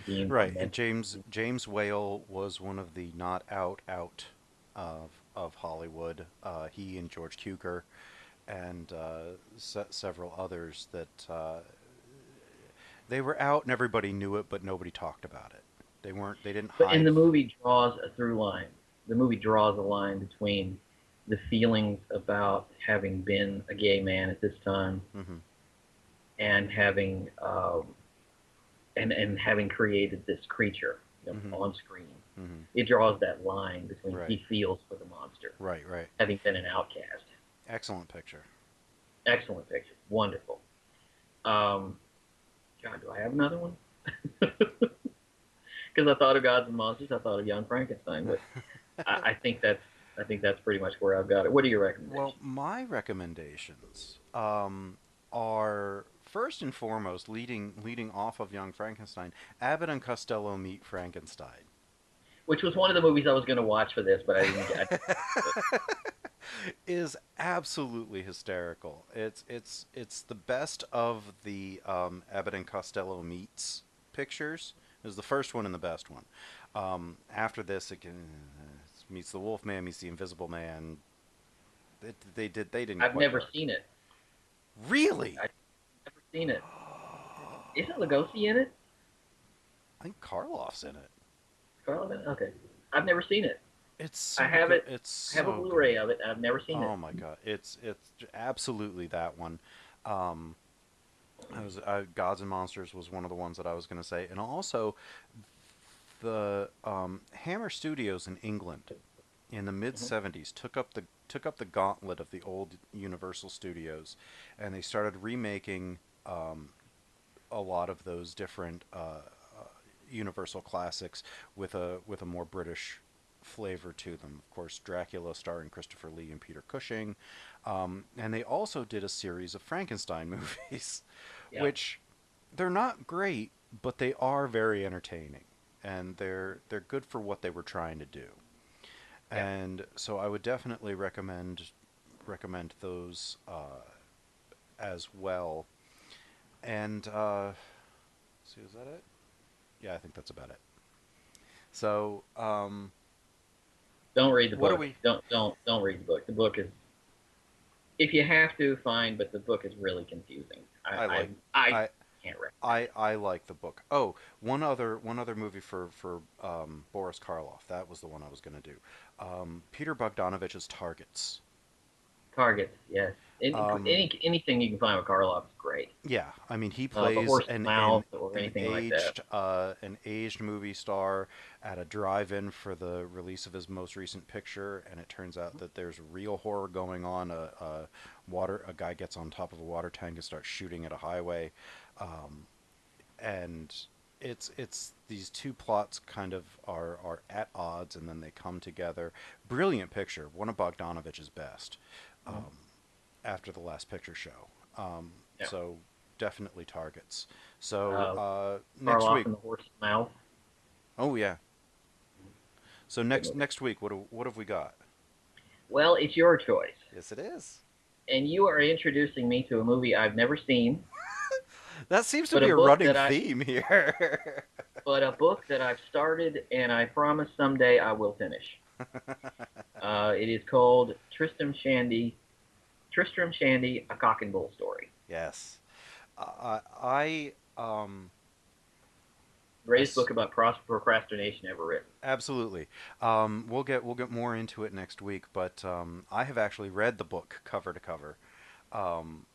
deemed Right, and mental. James Whale was one of the not out of Hollywood. He and George Cukor and several others that they were out and everybody knew it, but nobody talked about it. They didn't But in hide. the movie draws a through line. The movie draws a line between the feelings about having been a gay man at this time Hmm. and having and having created this creature, Hmm. on screen. Hmm. It draws that line between Right, he feels for the monster, right, right. having been an outcast. Excellent picture. Excellent picture, wonderful. Um, God, do I have another one? Because I thought of Gods and Monsters, I thought of Young Frankenstein, but I think that's pretty much where I've got it. What are your Well, recommendations? my recommendations are first and foremost leading off of Young Frankenstein. Abbott and Costello meet Frankenstein. Which was one of the movies I was going to watch for this, but I didn't get. It. Is absolutely hysterical. It's the best of the Abbott and Costello meets pictures. It was the first one and the best one. After this, meets the Wolfman, meets the Invisible Man. They didn't I've quite never work. seen it. Really? I've never seen it. Isn't Lugosi in it? I think Karloff's in it. Carl in it? Okay. I've never seen it. It's I so have good. it. It's I have a so Blu-ray good. of it. I've never seen it. Oh my god, it's absolutely that one. Um, Gods and Monsters was one of the ones that I was going to say, and also the Hammer Studios in England in the mid Hmm. '70s took up the gauntlet of the old Universal Studios, and they started remaking um, a lot of those different Universal classics with a more British flavor to them. Of course, Dracula starring Christopher Lee and Peter Cushing, and they also did a series of Frankenstein movies, Yeah. which they're not great, but they are very entertaining, and they're good for what they were trying to do. Yeah. And so I would definitely recommend those as well. And see, is that it? Yeah, I think that's about it. So, Don't read the what do book. we? Don't read the book. The book is, if you have to, fine, but the book is really confusing. I like. I I can't recommend it. I like the book. Oh, one other movie for Boris Karloff. That was the one I was going to do. Peter Bogdanovich's Targets. Targets, yes. Um, Anything you can find with Karloff is great. yeah, I mean he The plays horse's mouth or anything like that. an aged movie star at a drive-in for the release of his most recent picture, and it turns out that there's real horror going on. A guy gets on top of a water tank and starts shooting at a highway, um, and it's these two plots kind of are at odds, and then they come together. Brilliant picture, one of Bogdanovich's best. Mhm. Um, After the last picture show. Yeah. So definitely targets. So Uh, next Karloff week. and the horse's mouth. Oh yeah. So Good movie. next week, what have we got? Well, it's your choice. Yes, it is. And you are introducing me to a movie I've never seen, That seems to but be a a book running that I theme here. but a book that I've started and I promise someday I will finish. It is called Tristram Shandy, A Cock and Bull Story. Yes. I Greatest as book about procrastination ever written. absolutely. We'll get more into it next week, but I have actually read the book cover to cover, um,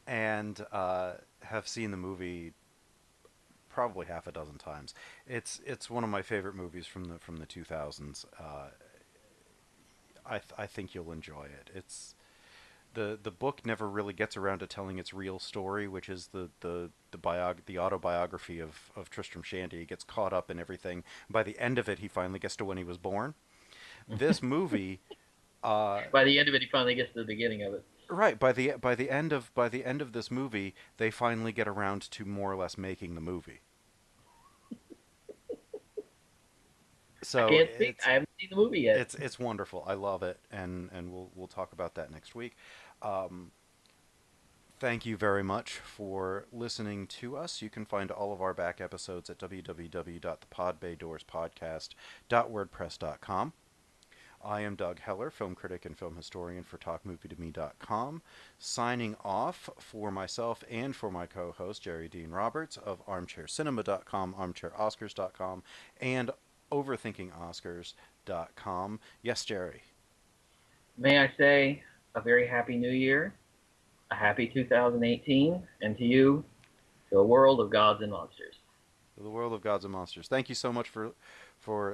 and have seen the movie probably half a dozen times. It's one of my favorite movies from the 2000s. I think you'll enjoy it. It's the book never really gets around to telling its real story, which is the autobiography of Tristram Shandy. He gets caught up in everything. By the end of it, he finally gets to when he was born. This movie, uh, By the end of it, he finally gets to the beginning of it. Right, by the end of this movie, they finally get around to more or less making the movie. I So can't speak. I haven't seen the movie yet. it's wonderful. I love it, and we'll talk about that next week. Um, Thank you very much for listening to us. You can find all of our back episodes at www.thepodbaydoorspodcast.wordpress.com. I am Doug Heller, film critic and film historian for TalkMovieToMe.com, signing off for myself and for my co-host, Jerry Dean Roberts of ArmchairCinema.com, ArmchairOscars.com, and OverThinkingOscars.com. Yes, Jerry. May I say a very happy new year, a happy 2018, and to you, to a world of gods and monsters. The world of gods and monsters. Thank you so much for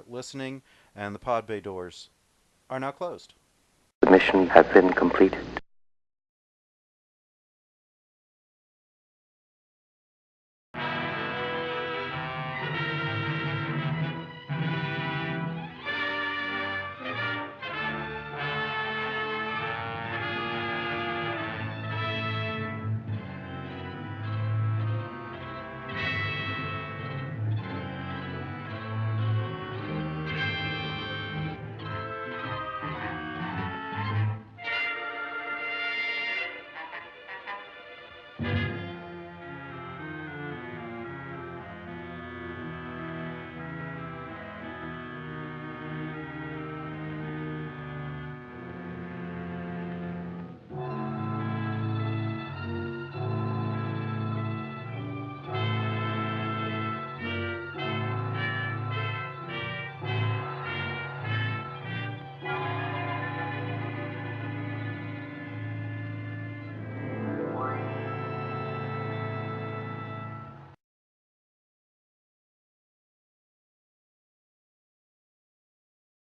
listening, and the pod bay doors are now closed. The mission has been completed.